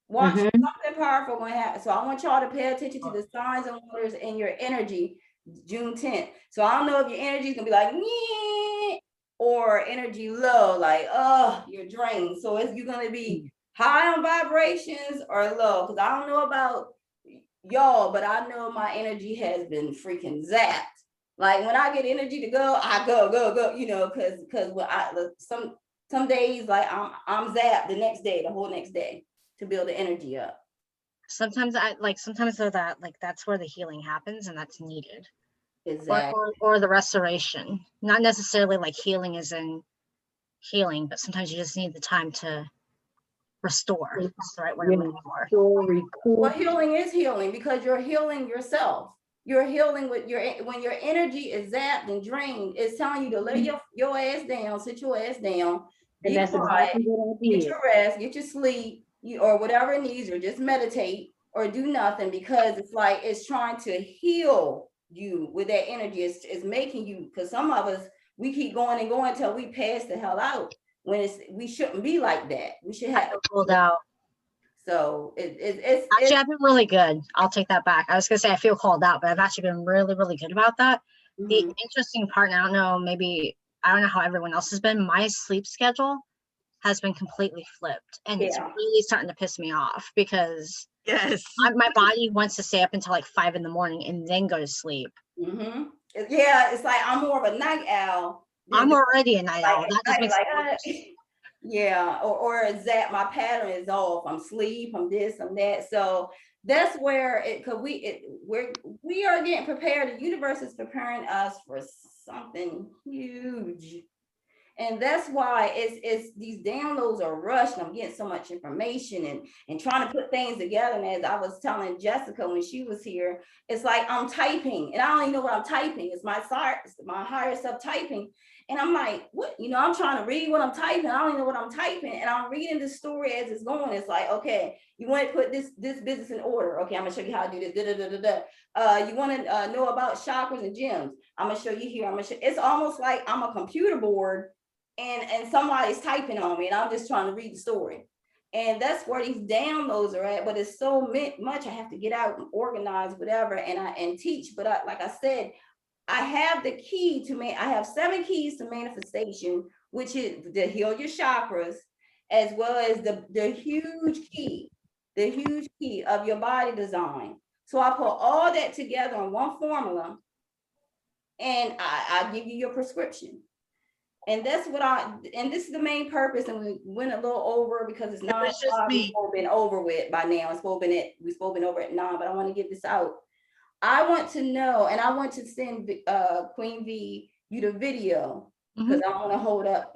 Watch something powerful going to happen. So I want y'all to pay attention to the signs and wonders in your energy June 10th. So I don't know if your energy is going to be like, "Nyeh," or energy low, like, oh, you're drained. So if you're going to be high on vibrations or low, because I don't know about y'all, but I know my energy has been freaking zapped. Like when I get energy to go, I go, because when some days like I'm zapped the next day, the whole next day to build the energy up. Sometimes though that's where the healing happens and that's needed. Exactly. Or the restoration. Not necessarily like healing is in healing, but sometimes you just need the time to restore. That's the right word I'm looking for. Well, healing is healing because you're healing yourself. You're healing with when your energy is zapped and drained, it's telling you to lay your ass down, sit your ass down, And be that's quiet, exactly what I get did. your rest, get your sleep, or whatever it needs, or just meditate or do nothing, because it's like it's trying to heal you with that energy. It's making you, because some of us, we keep going and going until we pass the hell out, when we shouldn't be like that. We should have Pulled out. So it's Actually, I've been really good. I'll take that back. I was gonna say I feel called out, but I've actually been really, really good about that. The interesting part, and I don't know how everyone else has been, my sleep schedule has been completely flipped. And it's really starting to piss me off because my body wants to stay up until like 5 a.m. and then go to sleep. Yeah, it's like I'm more of a night owl. I'm already a night owl. That just makes it worse. Yeah, or is that my pattern is off? I'm sleep, I'm this, I'm that. So that's where we are getting prepared. The universe is preparing us for something huge. And that's why it's these downloads are rushed. I'm getting so much information and trying to put things together. And as I was telling Jessica when she was here, it's like I'm typing and I don't even know what I'm typing. It's my higher self typing. And I'm like, what? I'm trying to read what I'm typing. I don't even know what I'm typing. And I'm reading the story as it's going. It's like, okay, you want to put this business in order. Okay, I'm gonna show you how to do this. You want to know about chakras and gems. I'm gonna show you here. It's almost like I'm a computer board and somebody's typing on me and I'm just trying to read the story. And that's where these downloads are at. But it's so much I have to get out and organize whatever and teach. But like I said, I have the key I have 7 keys to manifestation, which is to heal your chakras, as well as the huge key of your body design. So I put all that together in one formula and I give you your prescription. And that's and this is the main purpose. And we went a little over because it's not been over with by now. We've spoken over at 9, but I want to get this out. I want to know, and I want to send Queen V you the video because I don't want to hold up,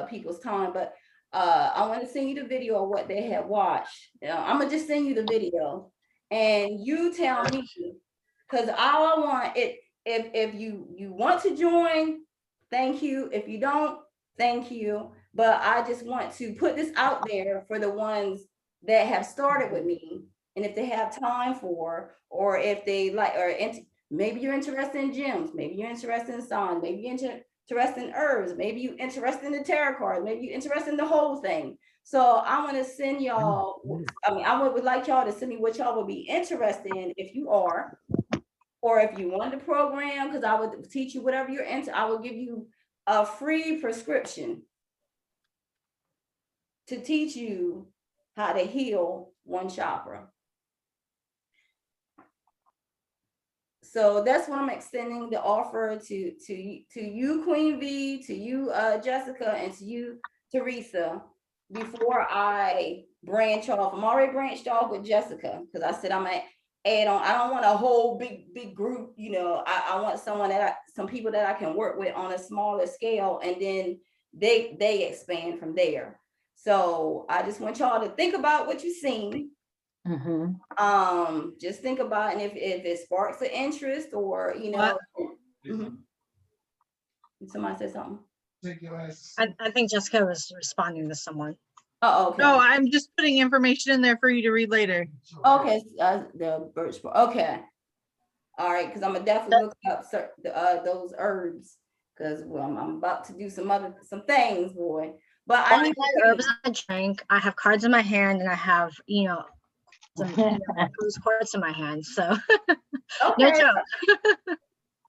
people's time, but I want to send you the video of what they have watched. I'm gonna just send you the video, and you tell me, because all I want if you want to join, thank you. If you don't, thank you. But I just want to put this out there for the ones that have started with me and if they have time for, or if they like, maybe you're interested in gyms, maybe you're interested in sauna, maybe you're interested in herbs, maybe you're interested in the tarot card, maybe you're interested in the whole thing. So I want to send y'all, I would like y'all to send me what y'all would be interested in if you are, or if you want the program, because I would teach you whatever you're into. I will give you a free prescription to teach you how to heal one chakra. So that's what I'm extending the offer to you, Queen V, to you, Jessica, and to you, Teresa, before I branch off. I'm already branched off with Jessica because I said I'm gonna add on. I don't want a whole big group, you know. I want someone some people that I can work with on a smaller scale, and then they expand from there. So I just want y'all to think about what you've seen. Just think about, and if it sparks an interest, or you know. Somebody said something. I think Jessica was responding to someone. Oh, okay. No, I'm just putting information in there for you to read later. Okay, the birch bark. Okay. All right, because I'm gonna definitely look up those herbs, because well, I'm about to do some things, boy. But I need herbs I drink. I have cards in my hand, and I have some rose quartz in my hand. So no joke.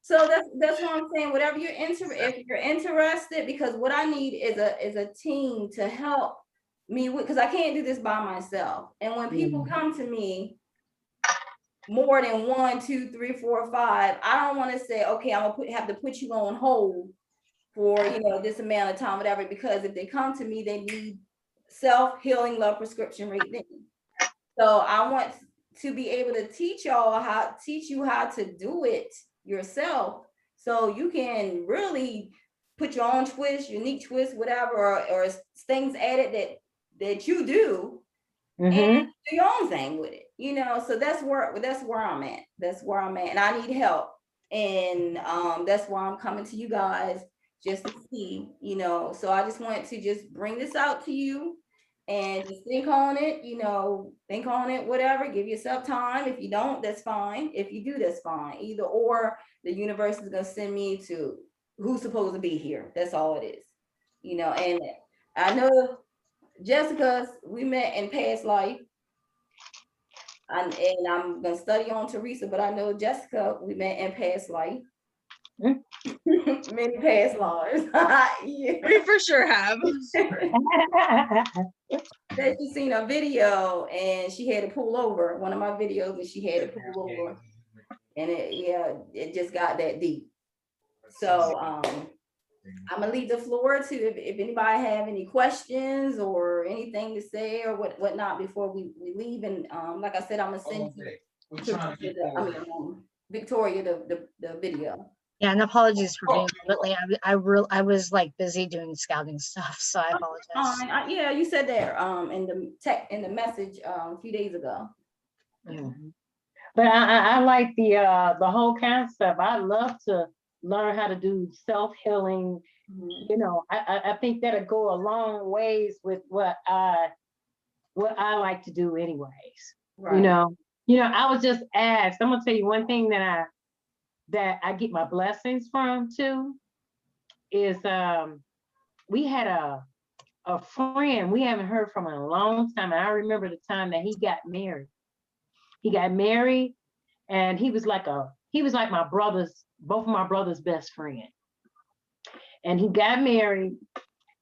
So that's what I'm saying. Whatever you're if you're interested, because what I need is a team to help me with, because I can't do this by myself. And when people come to me, more than 1, 2, 3, 4, 5, I don't want to say, okay, I'm gonna have to put you on hold for this amount of time, whatever. Because if they come to me, they need self-healing love prescription right then. So I want to be able to teach you how to do it yourself, so you can really put your own twist, unique twist, whatever, or things added that you do, and do your own thing with it. So that's where I'm at. That's where I'm at, and I need help, and that's why I'm coming to you guys, just to see. So I just wanted to just bring this out to you. And just think on it, whatever, give yourself time. If you don't, that's fine. If you do, that's fine. Either or, the universe is gonna send me to who's supposed to be here. That's all it is. And I know Jessica, we met in past life. And I'm gonna study on Teresa, but I know Jessica, we met in past life. Many past lives. Yeah. We for sure have. That she seen a video and she had to pull over, one of my videos, and she had to pull over, and it just got that deep. So I'm gonna leave the floor to if anybody have any questions or anything to say or whatnot before we leave. And like I said, I'm gonna send Victoria the video. Yeah, and apologies for being a bit late. I was like busy doing scouting stuff, so I apologize. Yeah, you said there in the message a few days ago. But I like the whole concept. I love to learn how to do self-healing. I think that'll go a long ways with what I like to do anyways. Right. I was just asked, I'm gonna tell you one thing that I get my blessings from too, is we had a friend we haven't heard from in a long time. And I remember the time that he got married. He got married, and he was like both of my brother's best friend. And he got married,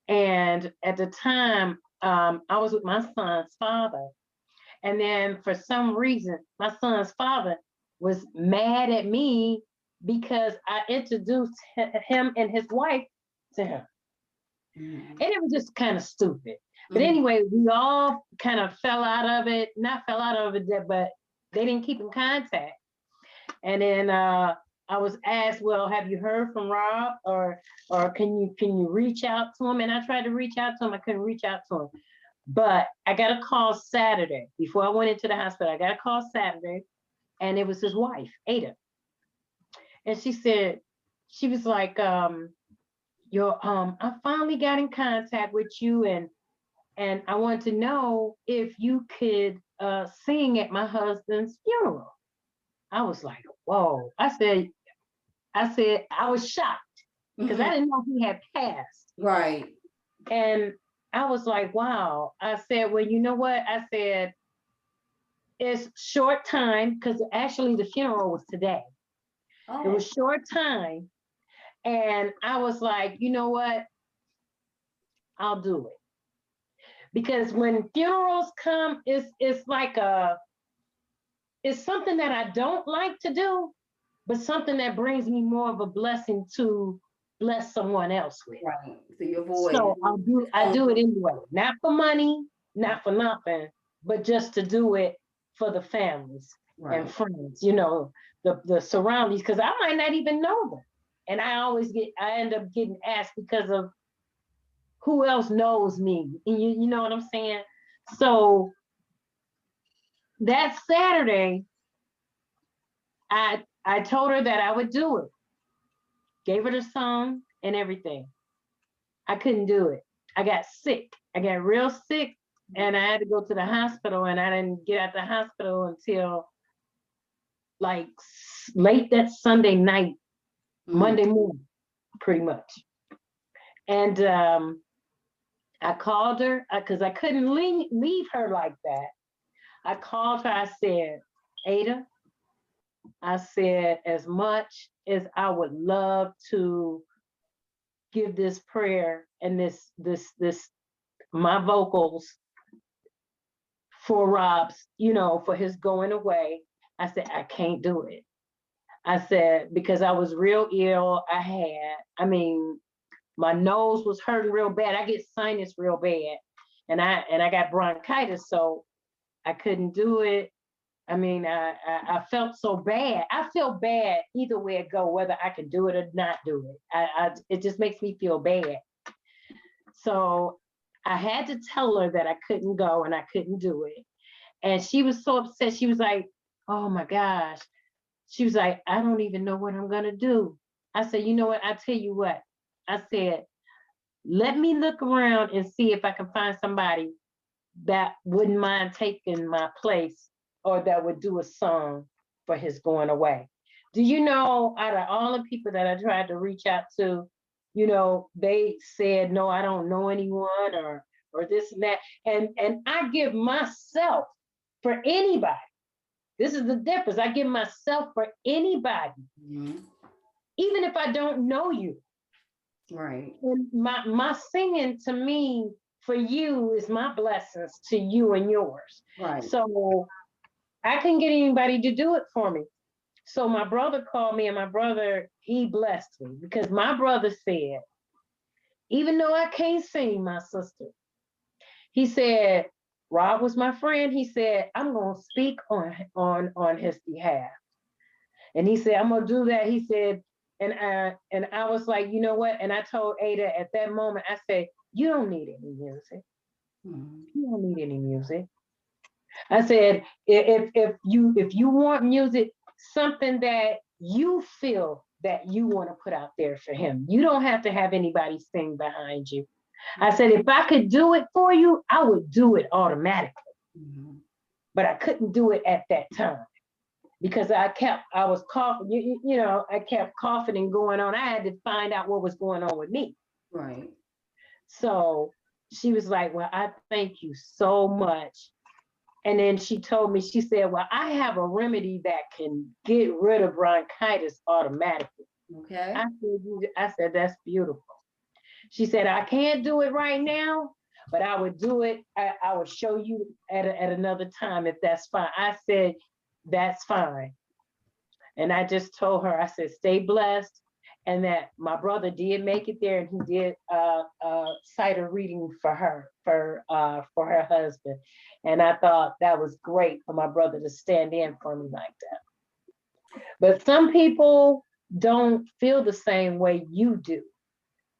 and at the time, I was with my son's father. And then for some reason, my son's father was mad at me because I introduced him and his wife to him. And it was just kind of stupid. But anyway, we all kind of fell out of it, but they didn't keep in contact. And then I was asked, well, have you heard from Rob, or can you reach out to him? And I tried to reach out to him. I couldn't reach out to him. But I got a call Saturday before I went into the hospital. I got a call Saturday, and it was his wife, Ada. And she was like, I finally got in contact with you, and And I want to know if you could sing at my husband's funeral. I was like, whoa. I said, I was shocked because I didn't know he had passed. Right. And I was like, wow. I said, well, you know what? I said, it's short time because actually the funeral was today. It was short time. And I was like, you know what? I'll do it. Because when funerals come, it's like it's something that I don't like to do, but something that brings me more of a blessing to bless someone else with. Right. So you avoid. So I do it anyway, not for money, not for nothing, but just to do it for the families and friends, you know, the surroundings, because I might not even know them. And I end up getting asked because of who else knows me. You know what I'm saying? So that Saturday, I told her that I would do it. Gave her the song and everything. I couldn't do it. I got sick. I got real sick and I had to go to the hospital, and I didn't get out the hospital until like late that Sunday night, Monday morning, pretty much. And I called her because I couldn't leave her like that. I called her. I said, Ada, I said, as much as I would love to give this prayer and this my vocals for Rob's, you know, for his going away, I said, I can't do it. I said, because I was real ill. I mean, my nose was hurting real bad. I get sinus real bad. And I got bronchitis, so I couldn't do it. I mean, I felt so bad. I feel bad either way it go, whether I can do it or not do it. It just makes me feel bad. So I had to tell her that I couldn't go and I couldn't do it. And she was so upset. She was like, oh my gosh. She was like, I don't even know what I'm gonna do. I said, you know what? I tell you what. I said, let me look around and see if I can find somebody that wouldn't mind taking my place or that would do a song for his going away. Do you know, out of all the people that I tried to reach out to, you know, they said, no, I don't know anyone or this and that. And I give myself for anybody. This is the difference. I give myself for anybody, even if I don't know you. Right. And my singing to me for you is my blessings to you and yours. Right. So I couldn't get anybody to do it for me. So my brother called me, and my brother, he blessed me because my brother said, even though I can't sing, my sister, he said, Rob was my friend. He said, I'm going to speak on his behalf. And he said, I'm going to do that. He said, and I was like, you know what? And I told Ada at that moment, I said, you don't need any music. You don't need any music. I said, if you want music, something that you feel that you want to put out there for him, you don't have to have anybody sing behind you. I said, if I could do it for you, I would do it automatically. But I couldn't do it at that time because I was coughing, you know, I kept coughing and going on. I had to find out what was going on with me. Right. So she was like, well, I thank you so much. And then she told me, she said, well, I have a remedy that can get rid of bronchitis automatically. Okay. I said, that's beautiful. She said, I can't do it right now, but I would do it. I would show you at another time if that's fine. I said, that's fine. And I just told her, I said, stay blessed. And that my brother did make it there, and he did cite a reading for her husband. And I thought that was great for my brother to stand in for me like that. But some people don't feel the same way you do.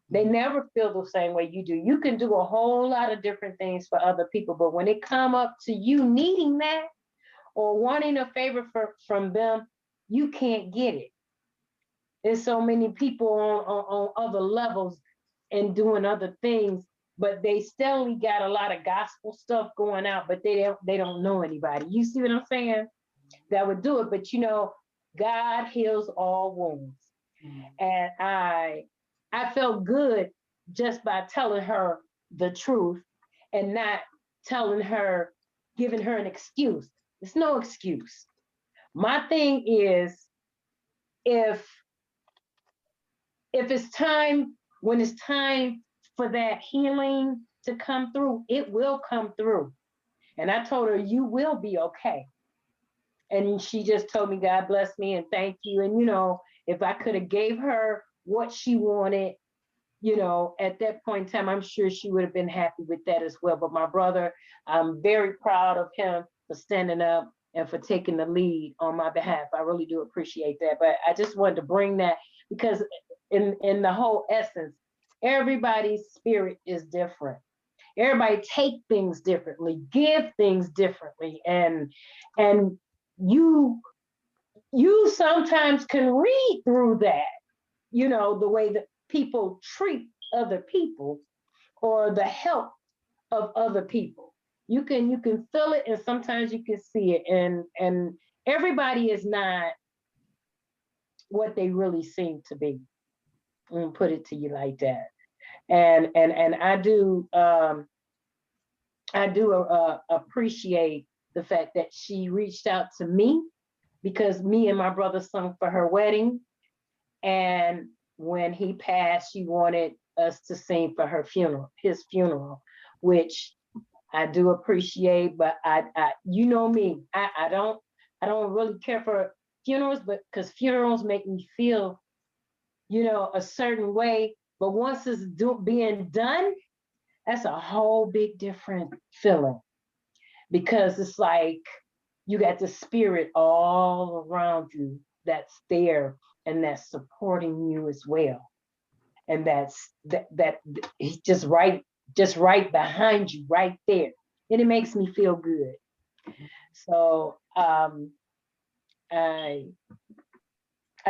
They never feel the same way you do. You can do a whole lot of different things for other people, but when it come up to you needing that or wanting a favor from them, you can't get it. There's so many people on other levels and doing other things but they still got a lot of gospel stuff going out, but they don't know anybody. You see what I'm saying? That would do it. But you know, God heals all wounds. And I felt good just by telling her the truth and not telling her, giving her an excuse. It's no excuse. My thing is, if it's time, when it's time for that healing to come through, it will come through. And I told her, you will be okay. And she just told me, God bless me and thank you. And, you know, if I could have gave her what she wanted, you know, at that point in time, I'm sure she would have been happy with that as well. But my brother, I'm very proud of him for standing up and for taking the lead on my behalf. I really do appreciate that. But I just wanted to bring that because in the whole essence, everybody's spirit is different. Everybody take things differently, give things differently. And you sometimes can read through that, you know, the way that people treat other people or the help of other people. You can feel it, and sometimes you can see it, and everybody is not what they really seem to be. And put it to you like that. And I do appreciate the fact that she reached out to me, because me and my brother sung for her wedding, and when he passed, she wanted us to sing for her funeral, his funeral, which I do appreciate. But I you know me, I don't really care for funerals, but because funerals make me feel, you know, a certain way. But once it's being done, that's a whole big different feeling, because it's like you got the spirit all around you that's there and that's supporting you as well. And that's just right behind you, right there. And it makes me feel good. So I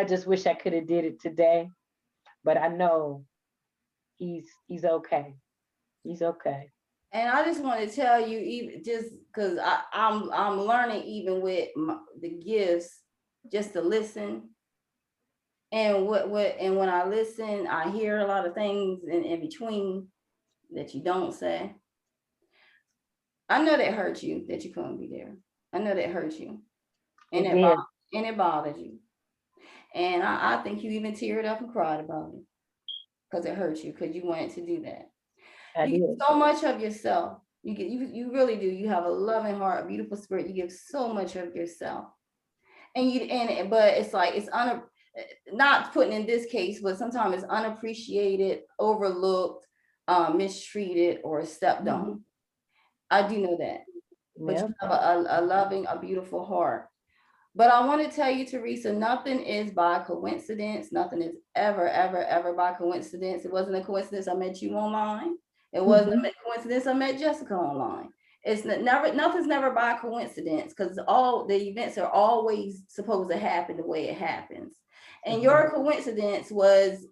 just wish I could have did it today, but I know he's okay. He's okay. And I just want to tell you, even just because I'm learning, even with the gifts, just to listen. And and when I listen, I hear a lot of things in between that you don't say. I know that hurt you, that you couldn't be there. I know that hurt you, and it bothered you. And I think you even teared up and cried about it because it hurt you, because you wanted to do that. You give so much of yourself. You really do. You have a loving heart, a beautiful spirit. You give so much of yourself, but it's like it's not putting in this case, but sometimes it's unappreciated, overlooked, mistreated, or stepped on. I do know that. But you have a loving, a beautiful heart. But I want to tell you, Teresa, nothing is by coincidence. Nothing is ever by coincidence. It wasn't a coincidence I met you online. It wasn't a coincidence I met Jessica online. Nothing's never by coincidence, because all the events are always supposed to happen the way it happens. And your coincidence was,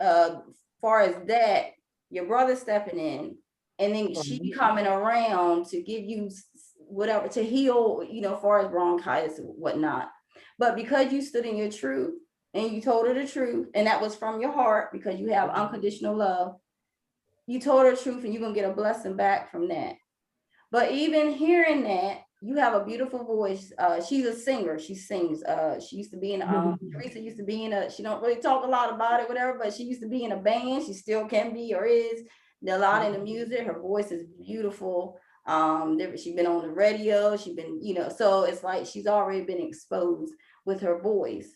far as that, your brother stepping in, and then she coming around to give you whatever to heal, you know, far as bronchitis and whatnot. But because you stood in your truth and you told her the truth, and that was from your heart, because you have unconditional love, you told her the truth, and you're gonna get a blessing back from that. But even hearing that, you have a beautiful voice. She's a singer. She sings. She used to be in Teresa used to be in a, she don't really talk a lot about it, whatever, but she used to be in a band. She still can be, or is a lot in the music. Her voice is beautiful. She's been on the radio. She's been, you know, so it's like she's already been exposed with her voice.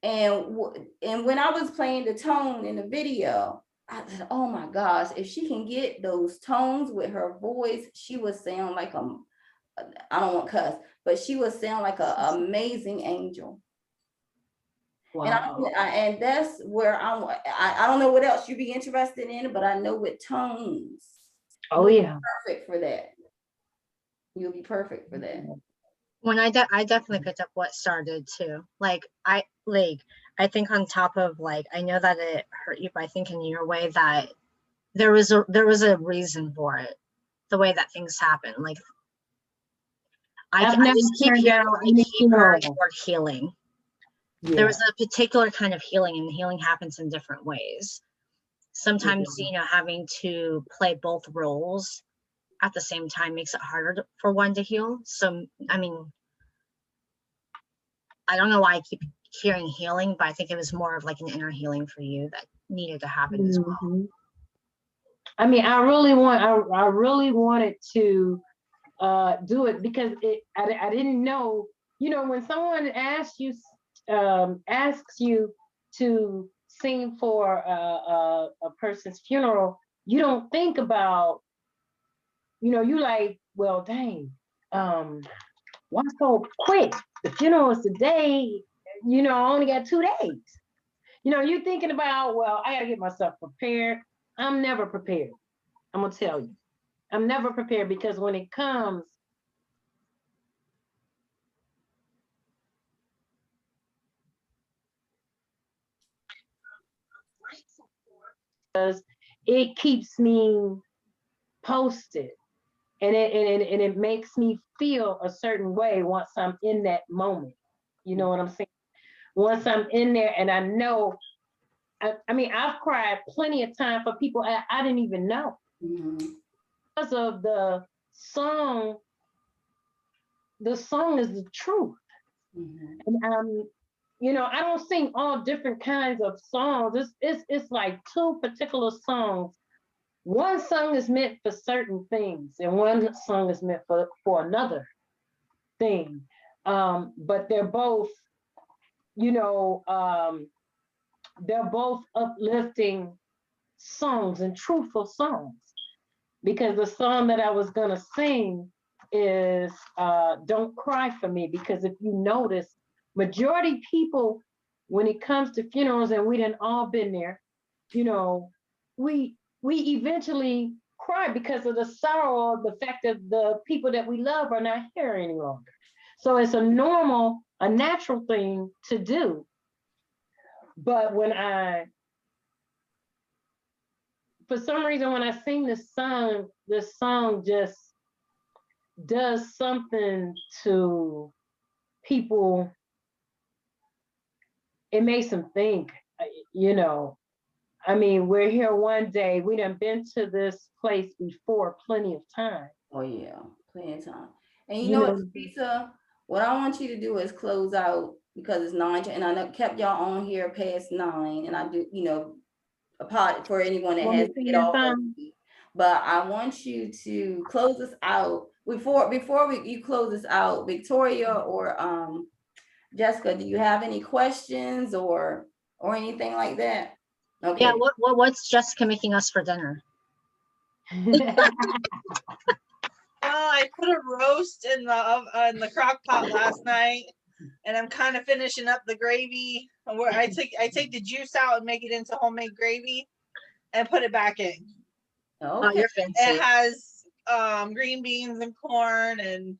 And when I was playing the tone in the video, I said, oh my gosh, if she can get those tones with her voice, she would sound like I don't want to cuss, but she would sound like an amazing angel. Wow. And that's where I don't know what else you'd be interested in, but I know with tones. Oh yeah. Perfect for that. You'll be perfect for that. When I definitely picked up what started too. I think on top of, like, I know that it hurt you, but I think in your way that there was a reason for it, the way that things happen. Like I I've never just keep turned hearing, down I any keep hearing the funeral. word healing. Yeah. There was a particular kind of healing, and healing happens in different ways. Sometimes, Mhm. you know, having to play both roles at the same time makes it harder for one to heal. So, I mean, I don't know why I keep hearing healing, but I think it was more of like an inner healing for you that needed to happen as well. Mhm. I mean, I really wanted to do it because I didn't know, you know, when someone asks you to sing for a person's funeral, you don't think about, you know, you like, well, dang, why so quick? The funeral is today, you know, I only got 2 days. You know, you're thinking about, well, I gotta get myself prepared. I'm never prepared. I'm gonna tell you. I'm never prepared because when it comes, it keeps me posted, and it makes me feel a certain way once I'm in that moment. You know what I'm saying? Once I'm in there and I know, I mean, I've cried plenty of time for people I didn't even know Mhm. because of the song. The song is the truth. Mhm. And you know, I don't sing all different kinds of songs. It's like 2 particular songs. One song is meant for certain things, and one song is meant for another thing. But they're both, you know, they're both uplifting songs and truthful songs. Because the song that I was gonna sing is "Don't Cry for Me," because if you notice, majority people, when it comes to funerals, and we done all been there, you know, we eventually cry because of the sorrow of the fact that the people that we love are not here any longer. So it's a normal, a natural thing to do. But for some reason, when I sing this song just does something to people. It makes them think, you know. I mean, we're here one day. We done been to this place before plenty of time. Oh, yeah, plenty of time. And you You know what, know, Teresa, what I want you to do is close out because it's 9, and I know kept y'all on here past 9, and I do, you know, apart for anyone that want me has to to sing get that off song? early. But I want you to close us out before you close us out, Victoria or Jessica. Do you have any questions or anything like that? Okay. Yeah, what's Jessica making us for dinner? Well, I put a roast in the crock pot last night, and I'm kind of finishing up the gravy. Where I take the juice out and make it into homemade gravy, and put it back in. Oh, Okay. you're fancy. It has green beans and corn and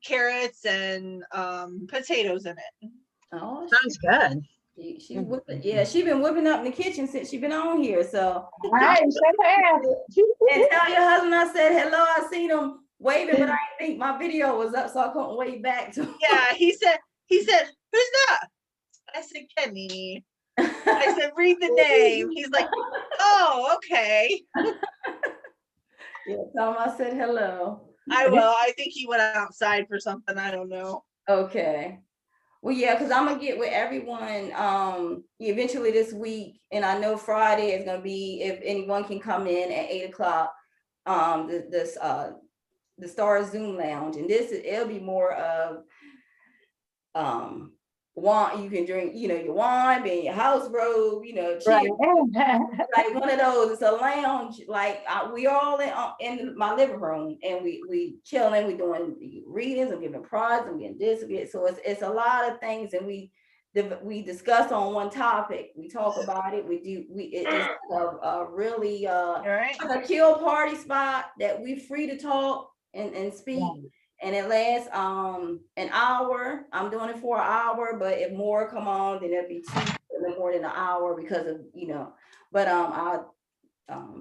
carrots and potatoes in it. Oh, Sounds good. she's whipping. Yeah, she's been whipping up in the kitchen since she's been on here. So All right, shake hands. and tell your husband I said hello. I seen him waving, but I didn't think my video was up, so I couldn't wave back to him. Yeah, he said, "Who's that?" I said, "Kenny." I said, "Read the name." He's like, "Oh, okay." Yeah, tell him I said hello. I will. I think he went outside for something. I don't know. Okay. Well, yeah, because I'm gonna get with everyone eventually this week, and I know Friday is gonna be if anyone can come in at 8 o'clock. The Star Zoom Lounge, and it'll be more of wine. You can drink, you know, your wine, be in your house robe, you know, Right. like one of those. It's a lounge. Like we all in my living room, and we chilling. We doing readings. I'm giving prizes. I'm getting this. So it's a lot of things, and we discuss on one topic. We talk about it. It's a really All right. like a chill party spot that we free to talk and speak. Right. And it lasts an hour. I'm doing it for an hour, but if more come on, then it'll be 2 more than an hour because of, you know. But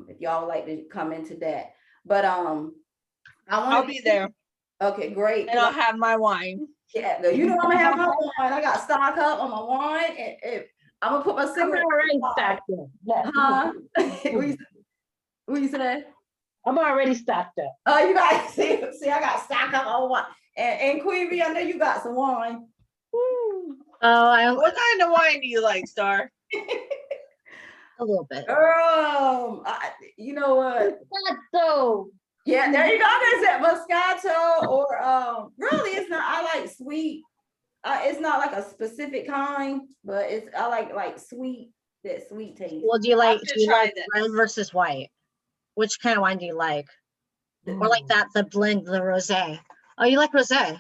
if y'all would like to come into that. But I want I'll be there Okay, great. and I'll have my wine. Yeah, you know I'm gonna have my wine. I got stock up on my wine, and I'm gonna put my I'm cigarette. already stocked up. Yeah. Huh? What you said? I'm already stocked up. Oh, you guys see, I got stock up on wine. And Queen B, I know you got some wine. Oh, I What kind of wine do you like, Star? a little bit. Girl, you know what? So Yeah, there you go. There's that Moscato, or really, it's not. I like sweet. It's not like a specific kind, but I like sweet, that sweet taste. Well, do you I'll like have to do you try like this. red versus white? Which kind of wine do you like? Or like that, the blend, the rosé. Oh, you like rosé?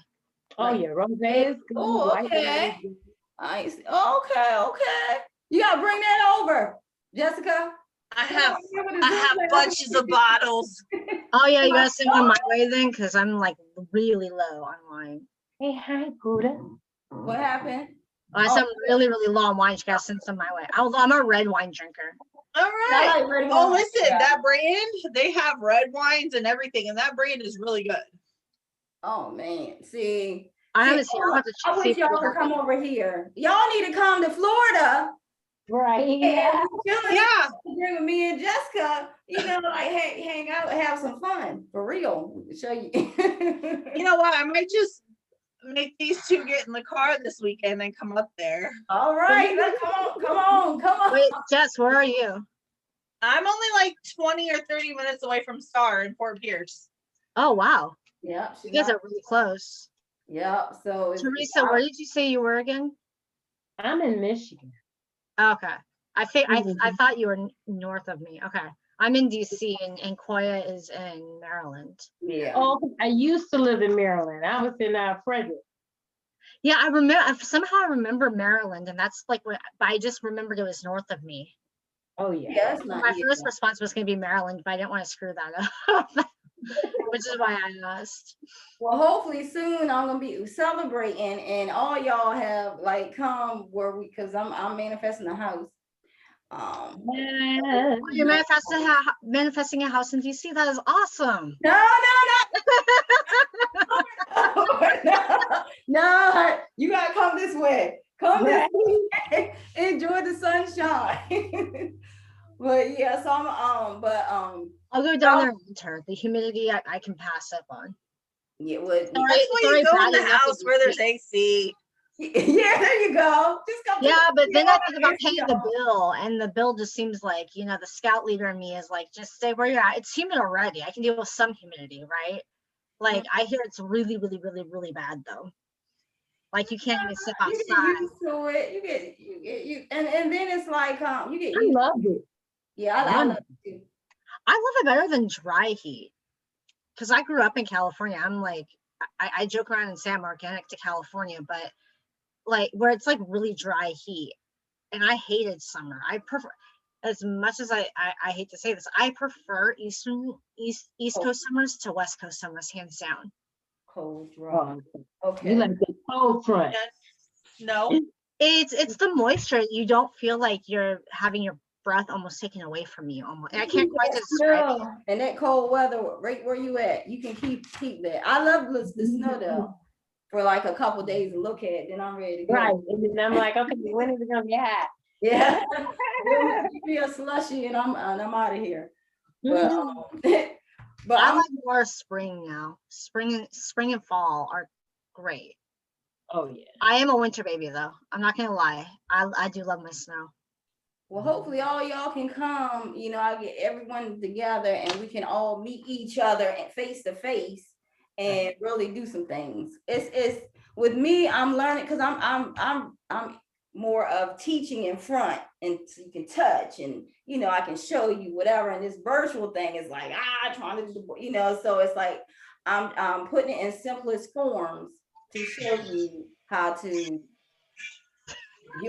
oh yeah, rosé is good. Oh, white okay. wine is good. I see. Okay. You gotta bring that over, Jessica. I have bunches of bottles. Oh yeah, you gotta send one my way then, because I'm like really low on wine. Hey, hi, Buddha. What happened? Oh, I said I'm really, really low on wine. You gotta send some my way. I'm a red wine drinker. All right. I like red Oh, wine. listen, Yeah. that brand, they have red wines and everything, and that brand is really good. Oh man, see. I See, haven't seen. I'll have to I see wish if y'all could come over here. Y'all need to come to Florida. Right. Yeah. Yeah. Bring with me and Jessica, like hang out and have some fun for real. Show you. You know what? I might just make these two get in the car this weekend and come up there. All right, come on. Wait, Jess, where are you? I'm only like 20 or 30 minutes away from Star in Fort Pierce. Oh wow, Yeah, you guys are really close. Yeah, so Teresa, where did you say you were again? I'm in Michigan. Okay, I Mhm. thought you were north of me. Okay, I'm in DC and Koya is in Maryland. yeah. Oh, I used to live in Maryland. I was in Frederick. Yeah, I remember Maryland, and that's like what. But I just remembered it was north of me. Oh yeah. Yeah, it's not My here. first response was going to be Maryland, but I didn't want to screw that up, which is why I asked. Well, hopefully soon I'm gonna be celebrating, and all y'all have like come where because I'm manifesting a house. Yeah. Oh, you're manifesting a house in DC. That is awesome. No, no, you gotta come this way. Come this way. Enjoy the sunshine. But yeah, so I'll go down there in winter. The humidity I can pass up on. yeah, Sorry. That's why it's you already go bad in the enough house in where DC. there's AC. yeah, there you go. Just come. Yeah, but then I think about paying the bill, and the bill just seems like, the scout leader in me is like, just stay where you're at. It's humid already. I can deal with some humidity, right? Like, I hear it's really, really, really, really bad though. Like, you can't even step You get outside. used to it. You and then it's like you get I used. love it. Yeah, I love it too. I love it better than dry heat. Because I grew up in California. I'm like, I joke around and say I'm organic to California, but like where it's like really dry heat. And I hated summer. I prefer, as much as I hate to say this, I prefer East Coast summers to West Coast summers, hands down. Cold, dry. Oh, Okay. you like the cold front. No. It's the moisture. You don't feel like you're having your breath almost taken away from you. Almost, I can't quite describe it. And that cold weather, right where you at, you can keep that. I love the snow though. For like a couple days to look at, then I'm ready to go. Right. And then I'm like, okay, when is it gonna be hot? Yeah. Give me a slushy and I'm out of here. But, but I I'm like more spring now. Spring and fall are great. Oh yeah. I am a winter baby though. I'm not gonna lie. I do love my snow. well, hopefully all y'all can come. I'll get everyone together and we can all meet each other and face to face and really do some things. It's with me, I'm learning because I'm more of teaching in front, and so you can touch and I can show you whatever. And this virtual thing is like trying to do, so it's like I'm putting it in simplest forms to show you how to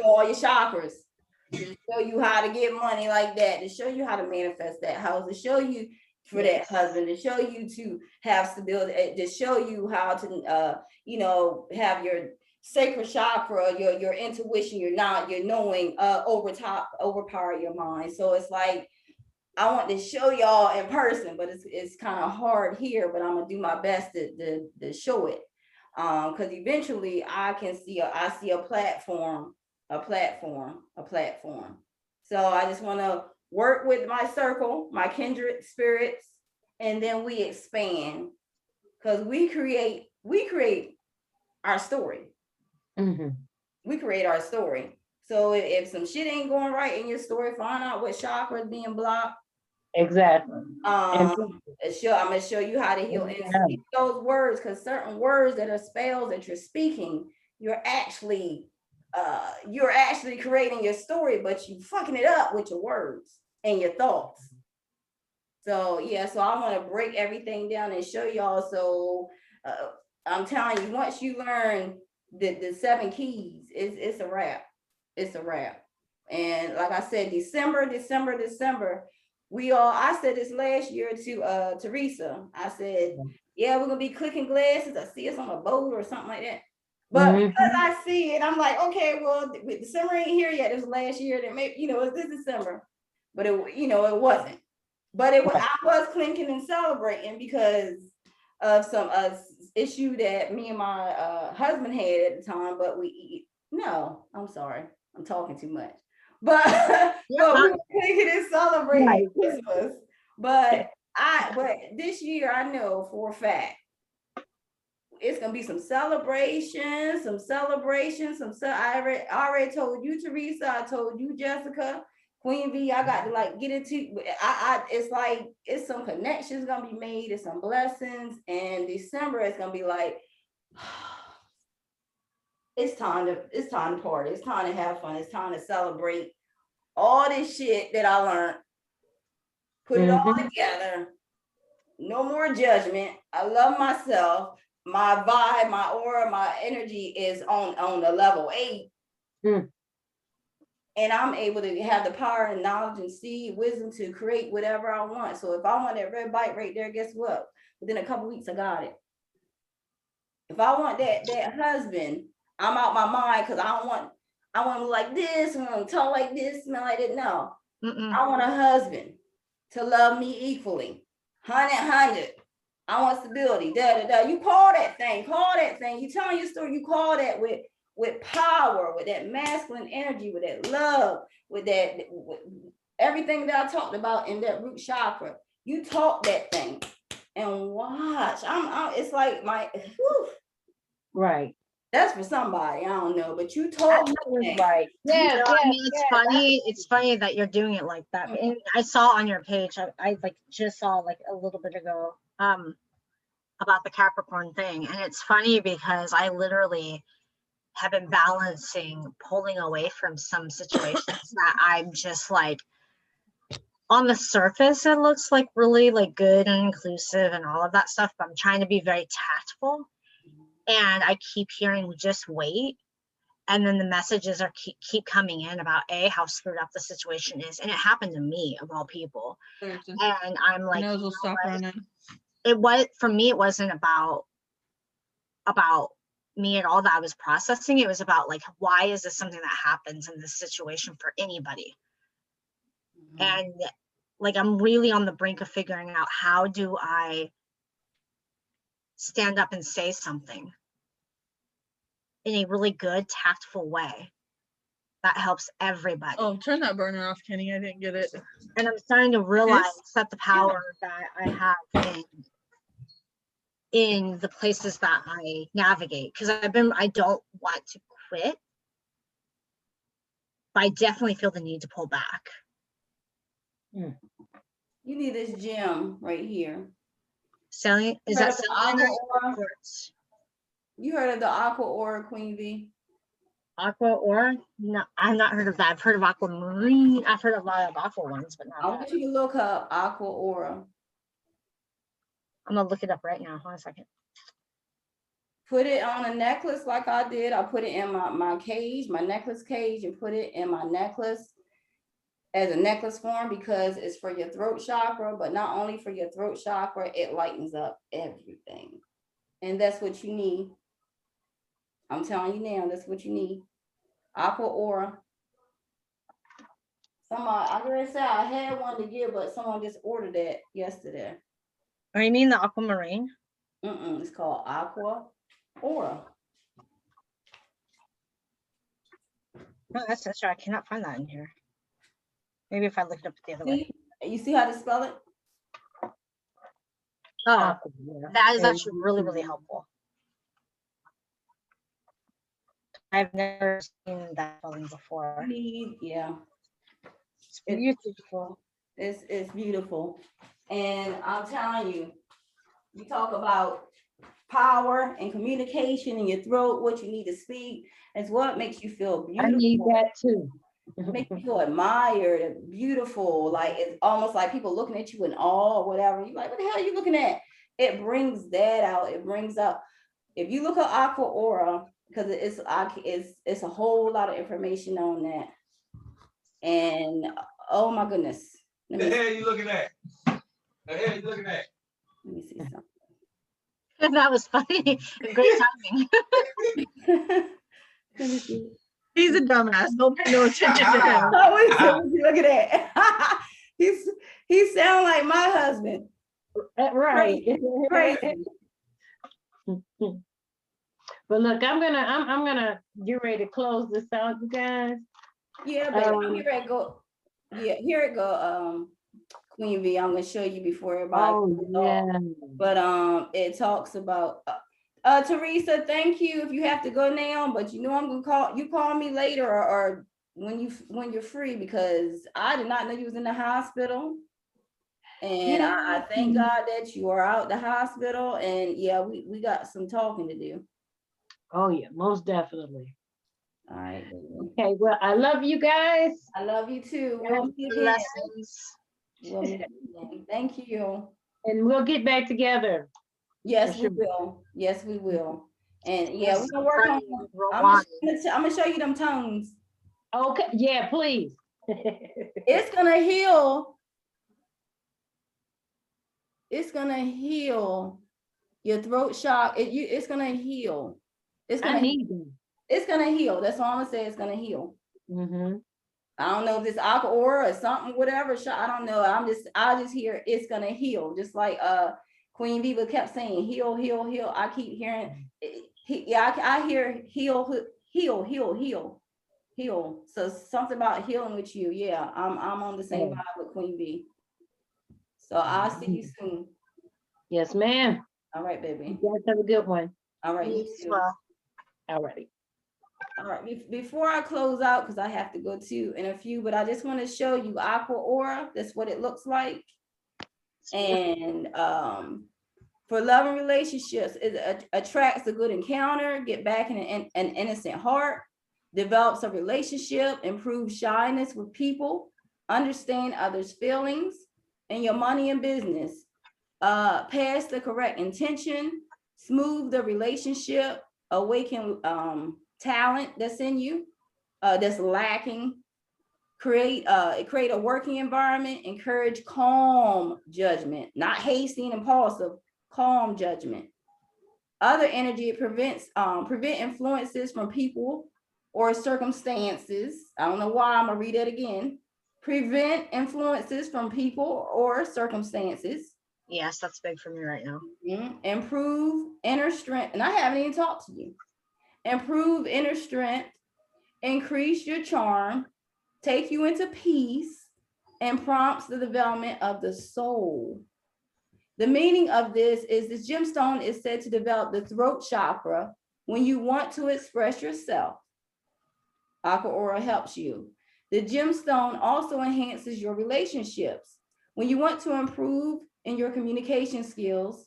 all your chakras, to show you how to get money like that, to show you how to manifest that house, to show you for that husband, to show you to have stability, to show you how to have your sacred chakra, your intuition, your knowing overpower your mind. So it's like I want to show y'all in person, but it's kind of hard here, but I'm gonna do my best to show it. Because eventually I see a platform. So I just want to work with my circle, my kindred spirits, and then we expand. Because we create our story. Mhm. We create our story. So if some shit ain't going right in your story, find out what chakra is being blocked. Exactly. I'm gonna show you how to heal and Yeah. speak those words, because certain words that are spells that you're speaking, you're actually creating your story, but you fucking it up with your words and your thoughts. So yeah, so I want to break everything down and show y'all. So I'm telling you, once you learn the 7 keys, it's a wrap. It's a wrap. And like I said, December. I said this last year to Teresa. I said, yeah, we're gonna be clicking glasses. I see us on a boat or something like that. But because I see it, I'm like, okay, well, December ain't here yet. It was last year that maybe, it's this December. But it wasn't. But I was clinking and celebrating because of some issue that me and my husband had at the time. But no, I'm sorry, I'm talking too much. But but we were clinking and celebrating Christmas. But this year I know for a fact it's gonna be some celebrations. I already told you, Teresa. I told you, Jessica. Queen V, I got to like get into. It's like it's some connections gonna be made. It's some blessings, and December is gonna be like, it's time to party. It's time to have fun. It's time to celebrate all this shit that I learned. Put it all together. No more judgment. I love myself. My vibe, my aura, my energy is on the level 8. And I'm able to have the power and knowledge and seed wisdom to create whatever I want. So if I want that red bike right there, guess what? Within a couple weeks, I got it. If I want that husband, I'm out my mind because I want to look like this, I want to talk like this, smell like that. No, I want a husband to love me equally. 100. I want stability. You call that thing. You telling your story. You call that with power, with that masculine energy, with that love, with everything that I talked about in that root chakra. You talk that thing and watch. It's like right. That's for somebody. I don't know, but you talk. Right. Yeah. I mean, it's funny. It's funny that you're doing it like that. And I saw on your page, I like just saw like a little bit ago, about the Capricorn thing. And it's funny because I literally have been balancing pulling away from some situations that I'm just like, on the surface, it looks like really like good and inclusive and all of that stuff, but I'm trying to be very tactful. And I keep hearing just wait. And then the messages are keep coming in about how screwed up the situation is. And it happened to me of all people. And I'm like, nose will stop running. For me, it wasn't about me at all that I was processing. It was about like, why is this something that happens in this situation for anybody? And like, I'm really on the brink of figuring out, how do I stand up and say something in a really good, tactful way that helps everybody. Oh, turn that burner off, Kenny. I didn't get it. And I'm starting to realize that the power that I have in the places that I navigate, because I don't want to quit, but I definitely feel the need to pull back. You need this gem right here. Selling, is that selling? You heard of the Aqua Aura, Queen V? Aqua Aura? No, I've not heard of that. I've heard of Aquamarine. I've heard a lot of Aqua ones, but not. I want you to look up Aqua Aura. I'm gonna look it up right now. Hold on a second. Put it on a necklace like I did. I put it in my cage, my necklace cage, and put it in my necklace as a necklace form, because it's for your throat chakra, but not only for your throat chakra, it lightens up everything. And that's what you need. I'm telling you now, that's what you need. Aqua Aura. I already said I had one to give, but someone just ordered it yesterday. Or you mean the aquamarine? It's called Aqua Aura. No, that's right. I cannot find that in here. Maybe if I look it up the other way. See? You see how to spell it? Oh, Yeah. that is actually really, really helpful. I've never seen that spelling before. Yeah. It's beautiful. It's beautiful. And I'm telling you, you talk about power and communication in your throat, what you need to speak. It's what makes you feel I beautiful. need that too. Make you feel admired and beautiful. Like it's almost like people looking at you in awe or whatever. You're like, what the hell are you looking at? It brings that out. It brings up. If you look at Aqua Aura, because it's a whole lot of information on that. And oh my goodness. Let me you looking at? The hell you looking at? see something. That was funny. Great timing. Let me see. He's a dumbass. Don't pay no attention to him. Oh, what's he looking at? He sound like my husband. Right. Crazy. But look, I'm gonna get ready to close this out, you guys. Yeah, but here it go. Yeah, here it go. Queen V, I'm gonna show you before everybody. Oh, goes off. yeah. But it talks about Teresa, thank you if you have to go now, but you know I'm gonna call me later or when you're free, because I did not know you was in the hospital. And I thank God that you are out the hospital, and yeah, we got some talking to do. Oh, yeah, most definitely. All right, baby. Okay, well, I love you guys. I love you too. We'll meet again. Blessings. We'll meet again. Thank you. And we'll get back together. Yes, For we sure. will. Yes, we will. And yeah, Yes, we're gonna work on. Rwanda. I'm gonna show you them tones. Okay, yeah, please. It's gonna heal. It's gonna heal your throat shock. It's gonna heal. It's I gonna. need them. It's gonna heal. That's all I'm gonna say. It's gonna heal. Mm-hmm. I don't know if this Aqua Aura or something, whatever. I don't know. I just hear it's gonna heal. Just like Queen Viva kept saying, heal, heal, heal. I keep hearing, I hear heal, heal, heal, heal, heal. So something about healing with you. Yeah, I'm on the same vibe with Queen V. So I'll see you soon. Yes, ma'am. All right, baby. You guys have a good one. All right, you You as too. well. All righty. All right, before I close out, because I have to go too in a few, but I just want to show you Aqua Aura. That's what it looks like. And for love and relationships, it attracts a good encounter, get back in an innocent heart, develops a relationship, improves shyness with people, understand others' feelings, and your money and business. Pass the correct intention, smooth the relationship, awaken talent that's in you, that's lacking, create a working environment, encourage calm judgment, not hasty and impulsive, calm judgment. Other energy, it prevent influences from people or circumstances. I don't know why, I'm gonna read it again. Prevent influences from people or circumstances. Yes, that's big for me right now. Improve inner strength, and I haven't even talked to you. Improve inner strength, increase your charm, take you into peace, and prompts the development of the soul. The meaning of this is this gemstone is said to develop the throat chakra when you want to express yourself. Aqua Aura helps you. The gemstone also enhances your relationships. When you want to improve in your communication skills,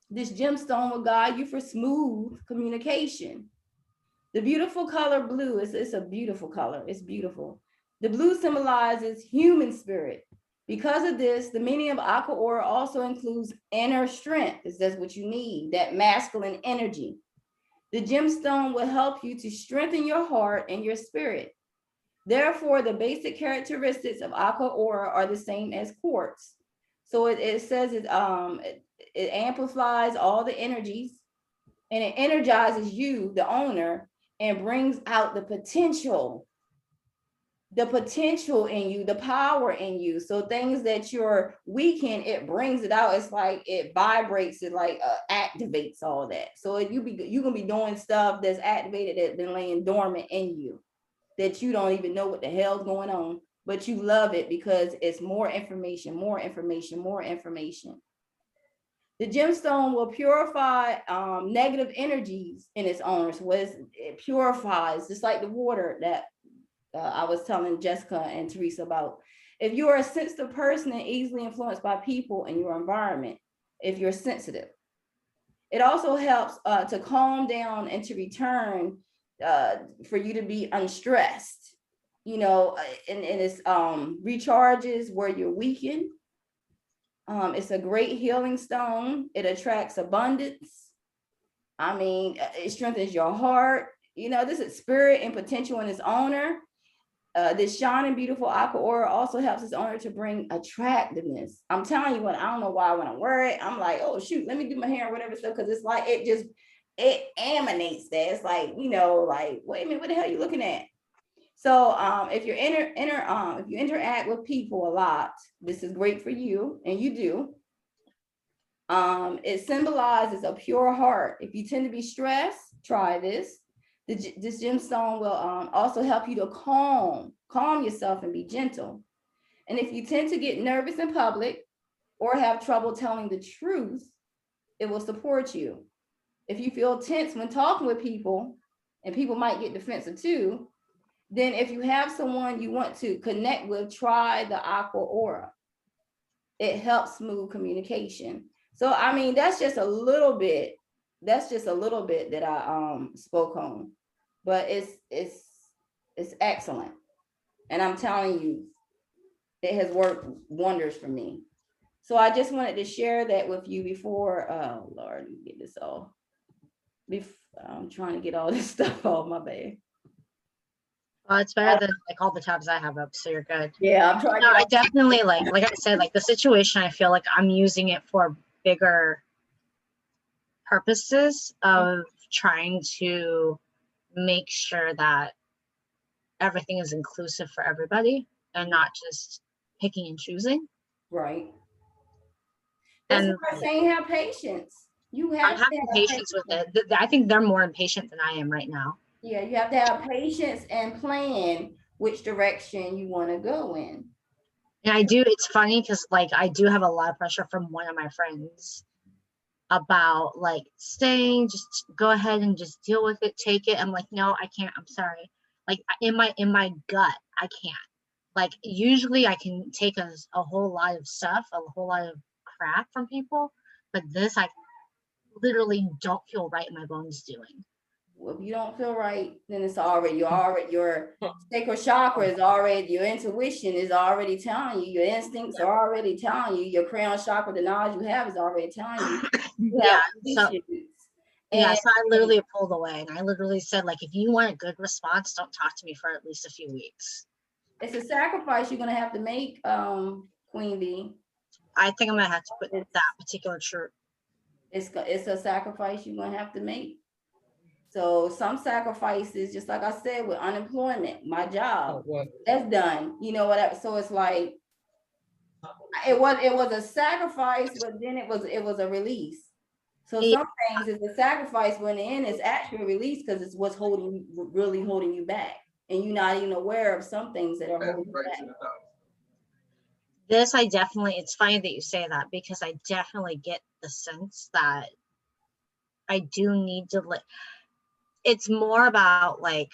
this gemstone will guide you for smooth communication. The beautiful color blue it's a beautiful color. It's beautiful. The blue symbolizes human spirit. Because of this, the meaning of Aqua Aura also includes inner strength. That's what you need, that masculine energy. The gemstone will help you to strengthen your heart and your spirit. Therefore, the basic characteristics of Aqua Aura are the same as quartz. So it says it amplifies all the energies, and it energizes you, the owner, and brings out the potential the potential in you, the power in you. So things that you're weak in, it brings it out. It's like it vibrates, it like activates all that. So if you're gonna be doing stuff that's activated, that's been laying dormant in you, that you don't even know what the hell's going on, but you love it because it's more information, more information, more information. The gemstone will purify negative energies in its owner. So it purifies, just like the water that I was telling Jessica and Teresa about. If you are a sensitive person and easily influenced by people in your environment, if you're sensitive, it also helps to calm down and to return for you to be unstressed, you know, and it's recharges where you're weakened. It's a great healing stone. It attracts abundance. I mean, it strengthens your heart. You know, this is spirit and potential in its owner. This shining beautiful aqua aura also helps its owner to bring attractiveness. I'm telling you, when I don't know why when I wear it, I'm like, oh shoot, let me do my hair or whatever stuff, because it's like it emanates that. It's like, you know, like, wait a minute, what the hell are you looking at? So if you if you interact with people a lot, this is great for you, and you do. It symbolizes a pure heart. If you tend to be stressed, try this. This gemstone will also help you to calm yourself and be gentle. And if you tend to get nervous in public or have trouble telling the truth, it will support you. If you feel tense when talking with people, and people might get defensive too, then if you have someone you want to connect with, try the aqua aura. It helps smooth communication. So, I mean, that's just a little bit that I spoke on, but it's excellent. And I'm telling you, it has worked wonders for me. So I just wanted to share that with you before, oh Lord, get this all. I'm trying to get all this stuff off my bed. Well, it's better than like all the tabs I have up, so you're good. Yeah, I'm trying. No, I definitely like I said, like the situation, I feel like I'm using it for bigger purposes of trying to make sure that everything is inclusive for everybody and not just picking and choosing. Right. That's And why I'm saying have patience. You I'm have to having have patience with it. I think they're more impatient than I am right now. Yeah, you have to have patience and plan which direction you want to go in. And I do, it's funny because like I do have a lot of pressure from one of my friends about like staying, just go ahead and just deal with it, take it. I'm like, no, I can't. I'm sorry. Like in my gut, I can't. Like usually I can take a whole lot of stuff, a whole lot of crap from people, but this I literally don't feel right in my bones doing. Well, if you don't feel right, then it's already your sacral chakra is already, your intuition is already telling you, your instincts are already telling you, your crown chakra, the knowledge you have is already telling you. Yeah, so I literally pulled away, and I literally said, like, if you want a good response, don't talk to me for at least a few weeks. It's a sacrifice you're gonna have to make, Queen Bee. I think I'm gonna have to put that particular shirt. It's a sacrifice you're gonna have to make. So some sacrifices, just like I said, with unemployment, my job, that's done. You know whatever. So it's like it was a sacrifice, but then it was a release. So some things is a sacrifice, when in the end it's actually a release, because it's what's really holding you back, and you're not even aware of some things that are holding you back. This I definitely, it's funny that you say that, because I definitely get the sense that I do need to it's more about like,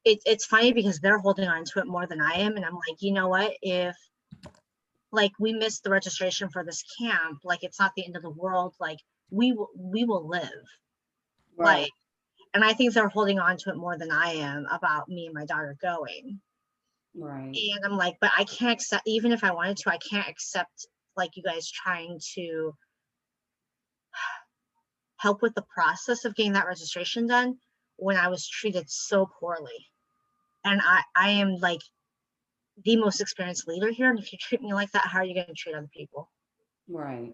it's funny because they're holding on to it more than I am. And I'm like, you know what, if like we missed the registration for this camp, like it's not the end of the world, like we will live. Right. Like, and I think they're holding on to it more than I am about me and my daughter going. Right. And I'm like, but I can't accept, even if I wanted to, I can't accept like you guys trying to help with the process of getting that registration done when I was treated so poorly. And I am like the most experienced leader here. And if you treat me like that, how are you going to treat other people? Right.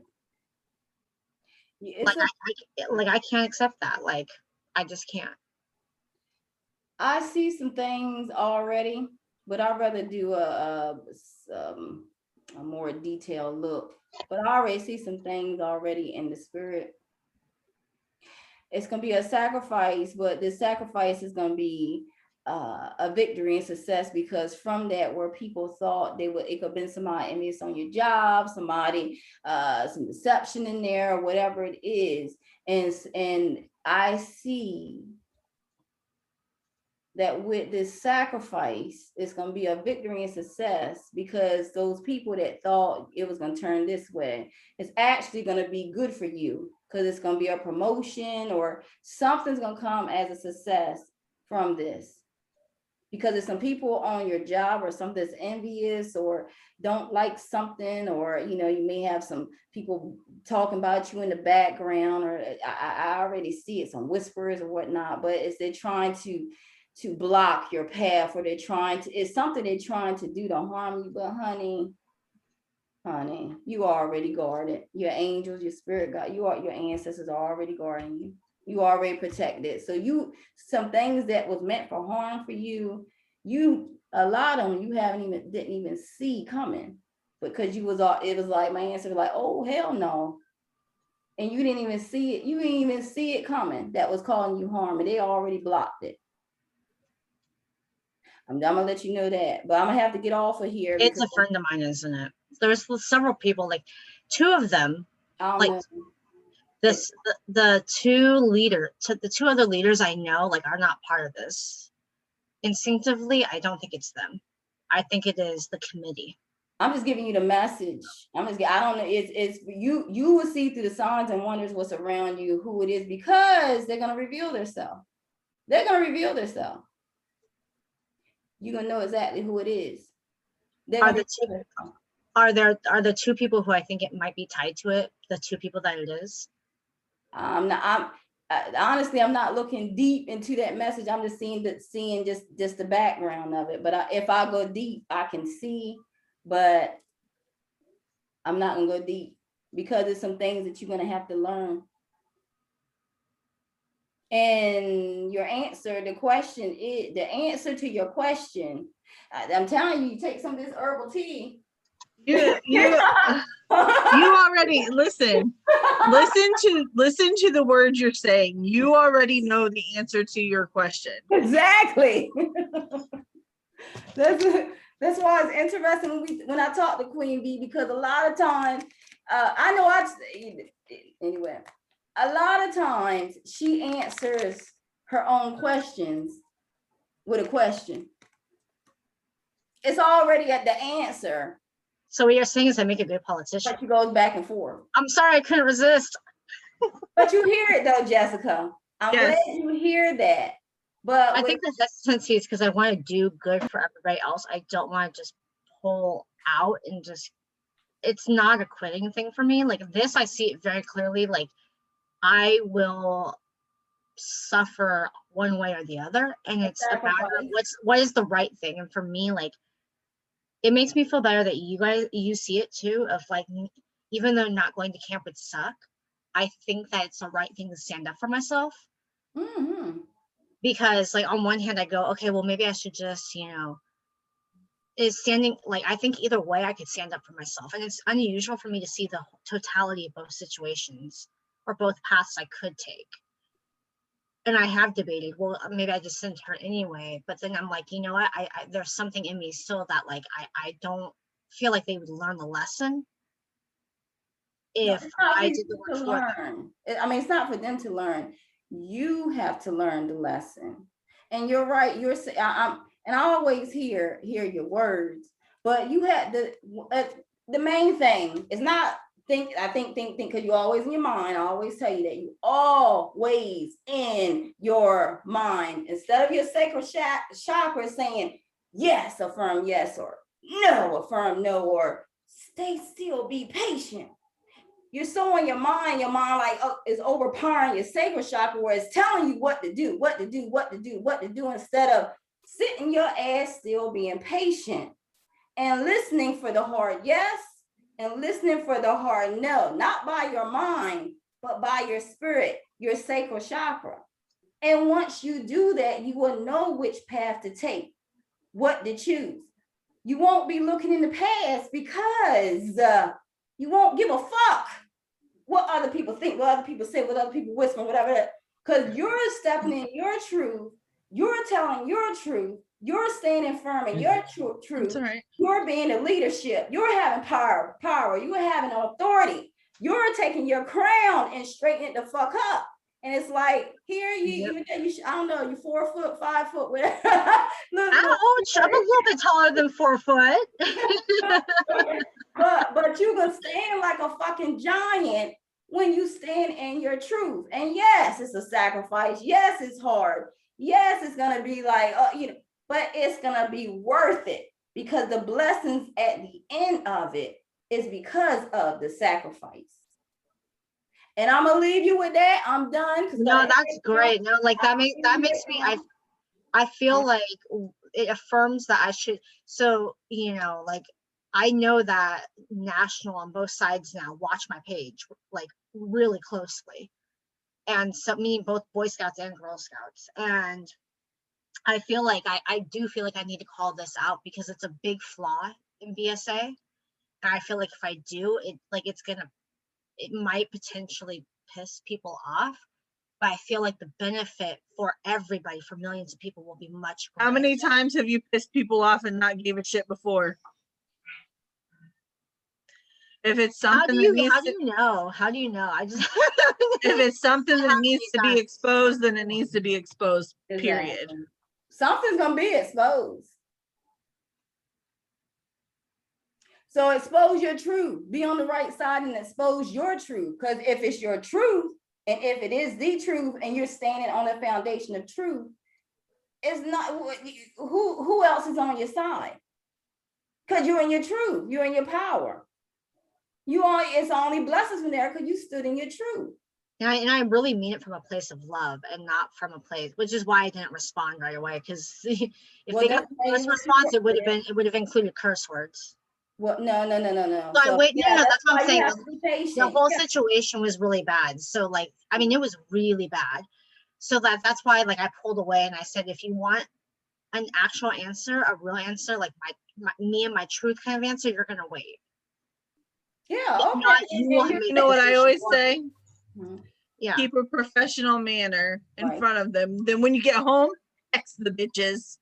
Like I can't accept that. Like, I just can't. I see some things already. but I'd rather do a more detailed look. But I already see some things already in the spirit. It's gonna be a sacrifice, but the sacrifice is gonna be a victory and success, because from that, where people thought they would, it could have been somebody, and it's on your job, somebody, some deception in there, or whatever it is. And I see that with this sacrifice, it's going to be a victory and success, because those people that thought it was going to turn this way, it's actually going to be good for you, because it's going to be a promotion, or something's going to come as a success from this. Because there's some people on your job or something that's envious or don't like something, or, you know, you may have some people talking about you in the background, or I already see it, some whispers or whatnot, but they're trying to block your path, or it's something they're trying to do to harm you. But honey, you are already guarded. Your angels, your spirit God, your ancestors are already guarding you. You already protected. So some things that was meant for harm for you, a lot of them you didn't even see coming, because it was like my answer was like, oh hell no. And you didn't even see it. You didn't even see it coming. That was causing you harm, and they already blocked it. I'm gonna let you know that, but I'm gonna have to get off of here. It's a friend of mine, isn't it? There's several people, like two of them, like the two other leaders I know, like, are not part of this. Instinctively, I don't think it's them. I think it is the committee. I'm just giving you the message. I don't know. It's you will see through the signs and wonders what's around you, who it is, because they're gonna reveal themselves. They're gonna reveal themselves. You're gonna know exactly who it is. Are there two people who I think it might be tied to it? The two people that it is? Honestly, I'm not looking deep into that message. I'm just seeing just the background of it. But if I go deep, I can see, but I'm not gonna go deep, because there's some things that you're gonna have to learn. And your answer, the answer to your question, I'm telling you, take some of this herbal tea. You already listen to the words you're saying. You already know the answer to your question. Exactly. That's why it's interesting when I talk to Queen Bee, because a lot of times, anyway, a lot of times she answers her own questions with a question. It's already at the answer. So what you're saying is I make a good politician. But she goes back and forth. I'm sorry, I couldn't resist. But you hear it though, Jessica. I'm glad you hear that. But I think the hesitancy is because I want to do good for everybody else. I don't want to just pull out and just, it's not a quitting thing for me. Like this, I see it very clearly. Like I will suffer one way or the other. And it's a matter of what is the right thing. And for me, like, it makes me feel better that you see it too, of like, even though not going to camp would suck, I think that it's the right thing to stand up for myself. Mm-hmm. Because like on one hand I go, okay, well maybe I should just, is standing, like I think either way I could stand up for myself. And it's unusual for me to see the totality of both situations or both paths I could take. And I have debated, well, maybe I just sent her anyway, but then I'm like, you know what, I there's something in me still that like I don't feel like they would learn the lesson if I did the work for them. I mean, it's not for them to learn. You have to learn the lesson. And you're right. And I always hear your words, but you had the main thing is not think, because you're always in your mind. I always tell you that you always in your mind, instead of your sacral chakra saying, yes, affirm yes, or no, affirm no, or stay still, be patient. You're so in your mind like is overpowering your sacral chakra, where it's telling you what to do, instead of sitting your ass still, being patient and listening for the hard yes and listening for the hard no, not by your mind, but by your spirit, your sacral chakra. And once you do that, you will know which path to take. what to choose. You won't be looking in the past because you won't give a fuck what other people think, what other people say, what other people whisper, whatever. Because you're stepping in your truth, you're telling your truth, you're standing firm in your truth. That's all right. You're being the leadership. You're having power. You're having authority. You're taking your crown and straightening it the fuck up. And it's like, here you I don't know, you 4 foot, 5 foot, whatever. Ouch, I'm a little bit taller than 4 foot. but you can stand like a fucking giant when you stand in your truth. And yes, it's a sacrifice. Yes, it's hard. Yes, it's gonna be like, but it's gonna be worth it because the blessings at the end of it is because of the sacrifice. And I'm gonna leave you with that. I'm done. No, that's great. No, like that makes me, I feel like it affirms that I should. So, like I know that national on both sides now watch my page like really closely. And so meaning both Boy Scouts and Girl Scouts. And I feel like I do feel like I need to call this out because it's a big flaw in BSA. And I feel like if I do it, like it might potentially piss people off, but I feel like the benefit for everybody, for millions of people, will be much greater. How many times have you pissed people off and not gave a shit before? If it's something How do you know? I just if it's something that needs to be exposed, then it needs to be exposed, period. Exactly. Something's gonna be exposed. So expose your truth, be on the right side and expose your truth. Because if it's your truth, and if it is the truth, and you're standing on the foundation of truth, it's not who else is on your side? Because you're in your truth, you're in your power. It's only blessings from there because you stood in your truth. And I really mean it from a place of love and not from a place, which is why I didn't respond right away. Because if they got this response, it would have included curse words. Well, no. So wait, no, that's what I'm saying. The whole situation was really bad. So like, I mean, it was really bad. So that's why like I pulled away and I said, if you want an actual answer, a real answer, like me and my truth kind of answer, you're gonna wait. Yeah. Okay. You know what I always say? Mm-hmm. Yeah. Keep a professional manner in front of them. Then when you get home, text the bitches.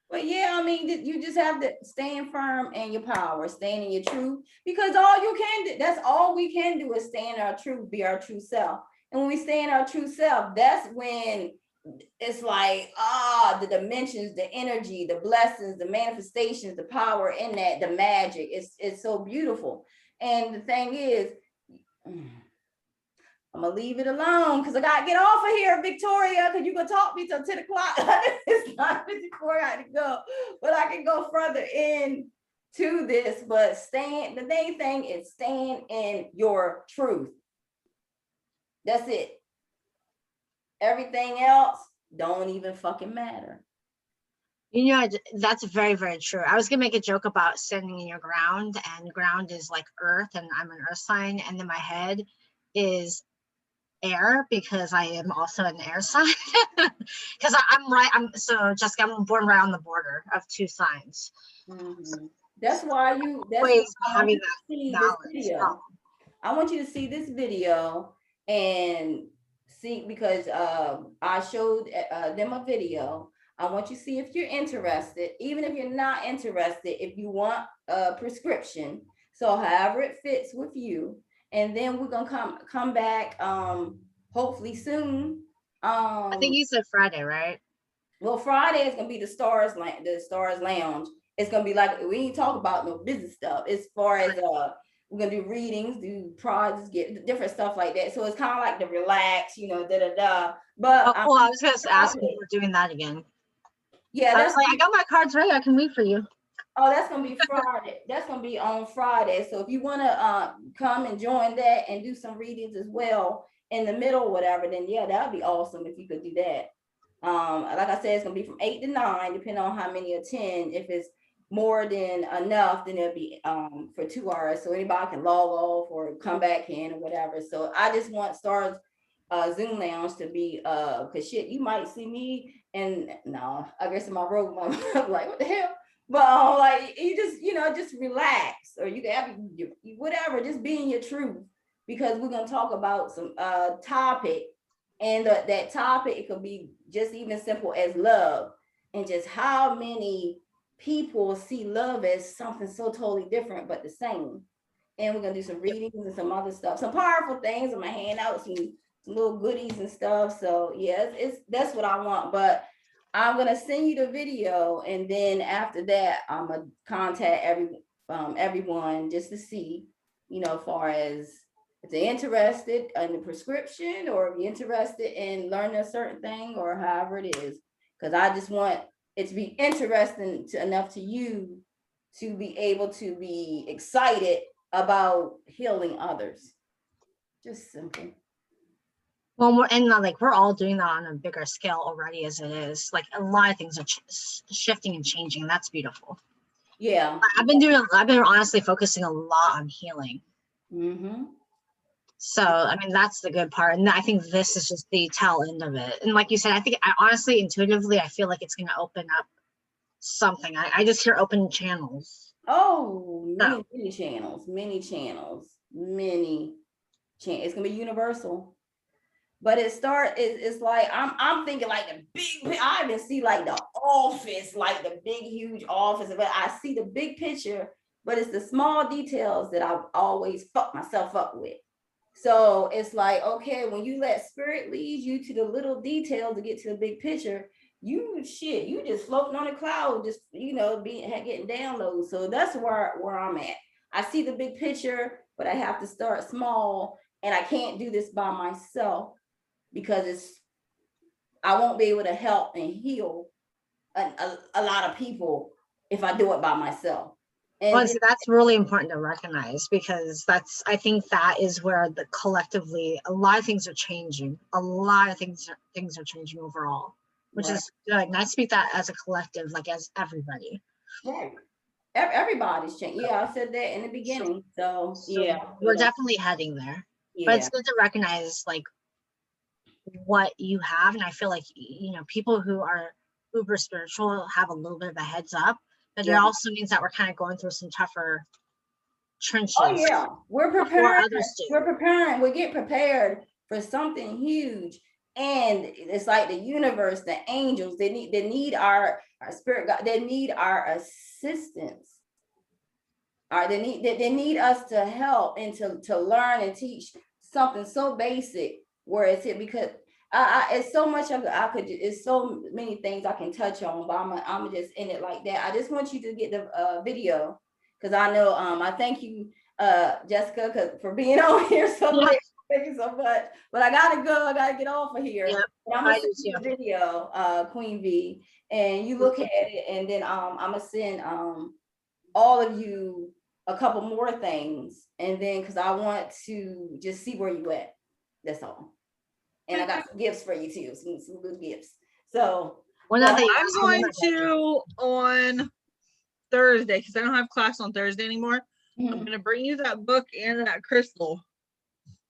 But yeah, I mean, you just have to stand firm in your power, stand in your truth, because all you can do, that's all we can do is stand in our truth, be our true self. And when we stay in our true self, that's when it's like, the dimensions, the energy, the blessings, the manifestations, the power in that, the magic, it's so beautiful. And the thing is, I'm gonna leave it alone because I gotta get off of here, Victoria, because you're gonna talk me till 10 o'clock. It's not before I had to go, but I can go further into this. But the main thing is stand in your truth. That's it. Everything else don't even fucking matter. That's very, very true. I was gonna make a joke about standing in your ground, and ground is like earth, and I'm an earth sign, and then my head is air because I am also an air sign. Because Jessica, I'm born right on the border of two signs. Mm-hmm. That's why having that balance. I want you to see this video and see, because I showed them a video. I want you to see if you're interested, even if you're not interested, if you want a prescription. So however it fits with you. And then we're gonna come back hopefully soon. I think you said Friday, right? Well, Friday is gonna be the Stars Lounge. It's gonna be like, we ain't talk about no business stuff as far as we're gonna do readings, do projects, get different stuff like that. So it's kind of like the relax, But I was gonna ask if we're doing that again. Yeah, I got my cards ready. I can read for you. Oh, that's gonna be Friday. That's gonna be on Friday. So if you wanna come and join that and do some readings as well in the middle, whatever, then yeah, that'd be awesome if you could do that. Like I said, it's gonna be from 8 to 9, depending on how many attend. If it's more than enough, then it'll be for 2 hours, so anybody can log off or come back in or whatever. So I just want stars Zoom lounge to be, cause shit, you might see me and no, I guess in my robe, I'm like, what the hell? But like you just, just relax, or you can have whatever, just being your truth, because we're gonna talk about some topic, and that topic, it could be just even simple as love, and just how many people see love as something so totally different but the same. And we're gonna do some readings and some other stuff, some powerful things. I'm gonna hand out some little goodies and stuff. So yeah, it's that's what I want. But I'm gonna send you the video, and then after that, I'm gonna contact everyone just to see, far as if they're interested in the prescription, or if you're interested in learning a certain thing, or however it is. Because I just want it to be interesting enough to you to be able to be excited about healing others. Just simple. Well, we're all doing that on a bigger scale already as it is. Like a lot of things are shifting and changing, and that's beautiful. Yeah. I've been honestly focusing a lot on healing. Mm-hmm. So, I mean, that's the good part. And I think this is just the tail end of it. And like you said, I honestly, intuitively, I feel like it's going to open up something. I just hear open channels. Oh, many channels. It's gonna be universal. But it's like I'm thinking like the big, I even see like the office, like the big huge office, but I see the big picture, but it's the small details that I've always fucked myself up with. So it's like, okay, when you let spirit lead you to the little details to get to the big picture, you just floating on a cloud, just getting downloads. So that's where I'm at. I see the big picture, but I have to start small, and I can't do this by myself, because I won't be able to help and heal a lot of people if I do it by myself. And that's really important to recognize, because I think that is where collectively a lot of things are changing. A lot of things are changing overall, which is good. And I speak that as a collective, like as everybody. Right. Everybody's changing. Yeah, I said that in the beginning. So yeah, we're definitely heading there. Yeah. But it's good to recognize like what you have, and I feel like people who are uber spiritual have a little bit of a heads up. But it also means that we're kind of going through some tougher trenches. Oh yeah, we're preparing. We get prepared for something huge, and it's like the universe, the angels. They need our spirit God. They need our assistance. All right, they need us to help and to learn and teach something so basic. Where it's it, because it's so much of it's so many things I can touch on, but I'm just in it like that. I just want you to get the video, because I know I thank you, Jessica, for being on here so late. Thank you so much. But I gotta go. I gotta get off of here. Yep. I'm gonna send you the video, Queen V, and you look at it, and then I'm gonna send all of you a couple more things, and then because I want to just see where you at. That's all. And I got some gifts for you too, some good gifts. So I'm going to on Thursday, because I don't have class on Thursday anymore. I'm going to bring you that book and that crystal.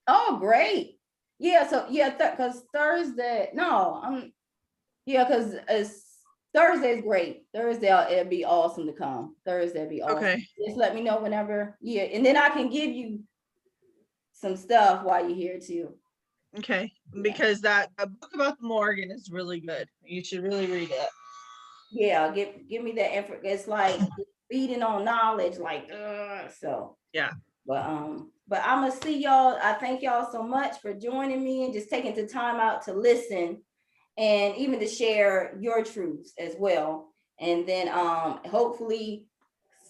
Oh, great. Yeah. So yeah, because Thursday, because Thursday is great. Thursday it'll be awesome to come. Thursday will be awesome. Okay. Just let me know whenever. Yeah, and then I can give you some stuff while you're here too. Okay, because that book about the Morgan is really good. You should really read it. Yeah, give me that info. It's like feeding on knowledge, like so. Yeah. But I'm gonna see y'all. I thank y'all so much for joining me and just taking the time out to listen, and even to share your truths as well. And then hopefully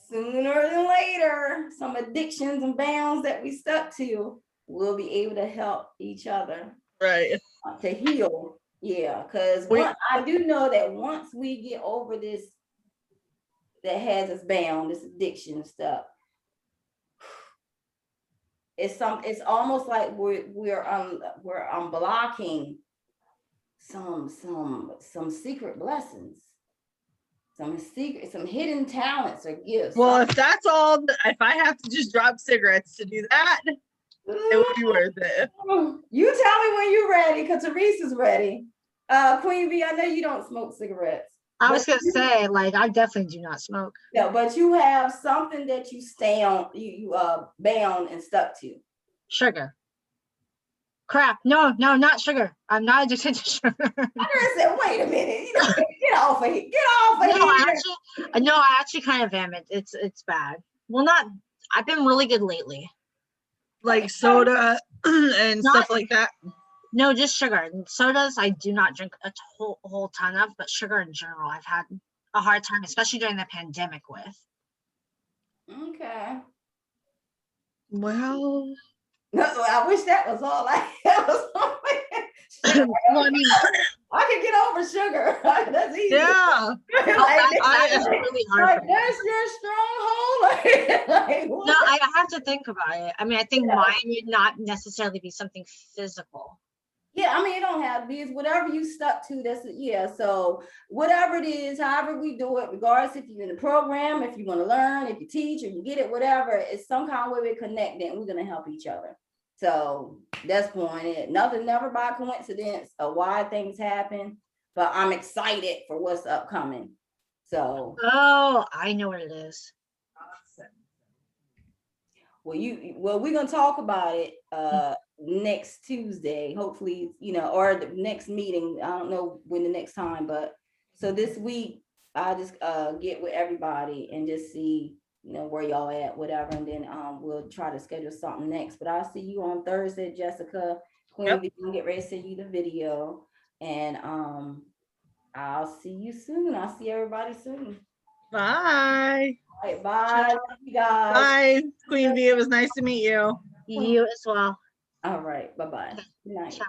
sooner than later, some addictions and bounds that we stuck to, we'll be able to help each other, right, to heal. Yeah, because I do know that once we get over this that has us bound, this addiction stuff, it's almost like we're unblocking some secret blessings, some hidden talents or gifts. Well, if that's all, if I have to just drop cigarettes to do that, It would be worth it. You tell me when you're ready, because Teresa's ready. Queen B, I know you don't smoke cigarettes. I was but gonna say, like, I definitely do not smoke. Yeah, but you have something that you stay on, you bound and stuck to. Sugar. Crap. No, not sugar. I'm not addicted to sugar. I said, wait a minute, get off of here, get off of here. No, I actually kind of am. It's bad. Well, not. I've been really good lately. Like soda and Not- stuff like that. No, just sugar. Sodas, I do not drink a whole ton of, but sugar in general, I've had a hard time, especially during the pandemic with. Okay. Well, I wish that was all I Well, I mean, I can get over sugar. That's easy. yeah. Like, that is really hard like, for me. that's your stronghold. Like, No, what? I have to think about it. I mean, I think mine would not necessarily be something physical. Yeah, I mean, it don't have to be. It's whatever you stuck to. That's it. Yeah. So whatever it is, however we do it, regardless if you're in the program, if you want to learn, if you teach or you get it, whatever, it's some kind of way we're connected and we're gonna help each other. So that's point it. Nothing, never by coincidence of why things happen. But I'm excited for what's upcoming. So Oh, I know what it is. well, we're gonna talk about it next Tuesday, hopefully, or the next meeting. I don't know when the next time, but so this week I'll just get with everybody and just see, where y'all at, whatever, and then we'll try to schedule something next. But I'll see you on Thursday, Jessica. Queen, Yep. we can get ready to send you the video, and I'll see you soon. I'll see everybody soon. Bye. All right, bye. Love you guys. Bye, Queen Bee. It was nice to meet you. You as well. All right, bye-bye. Good night. Ciao.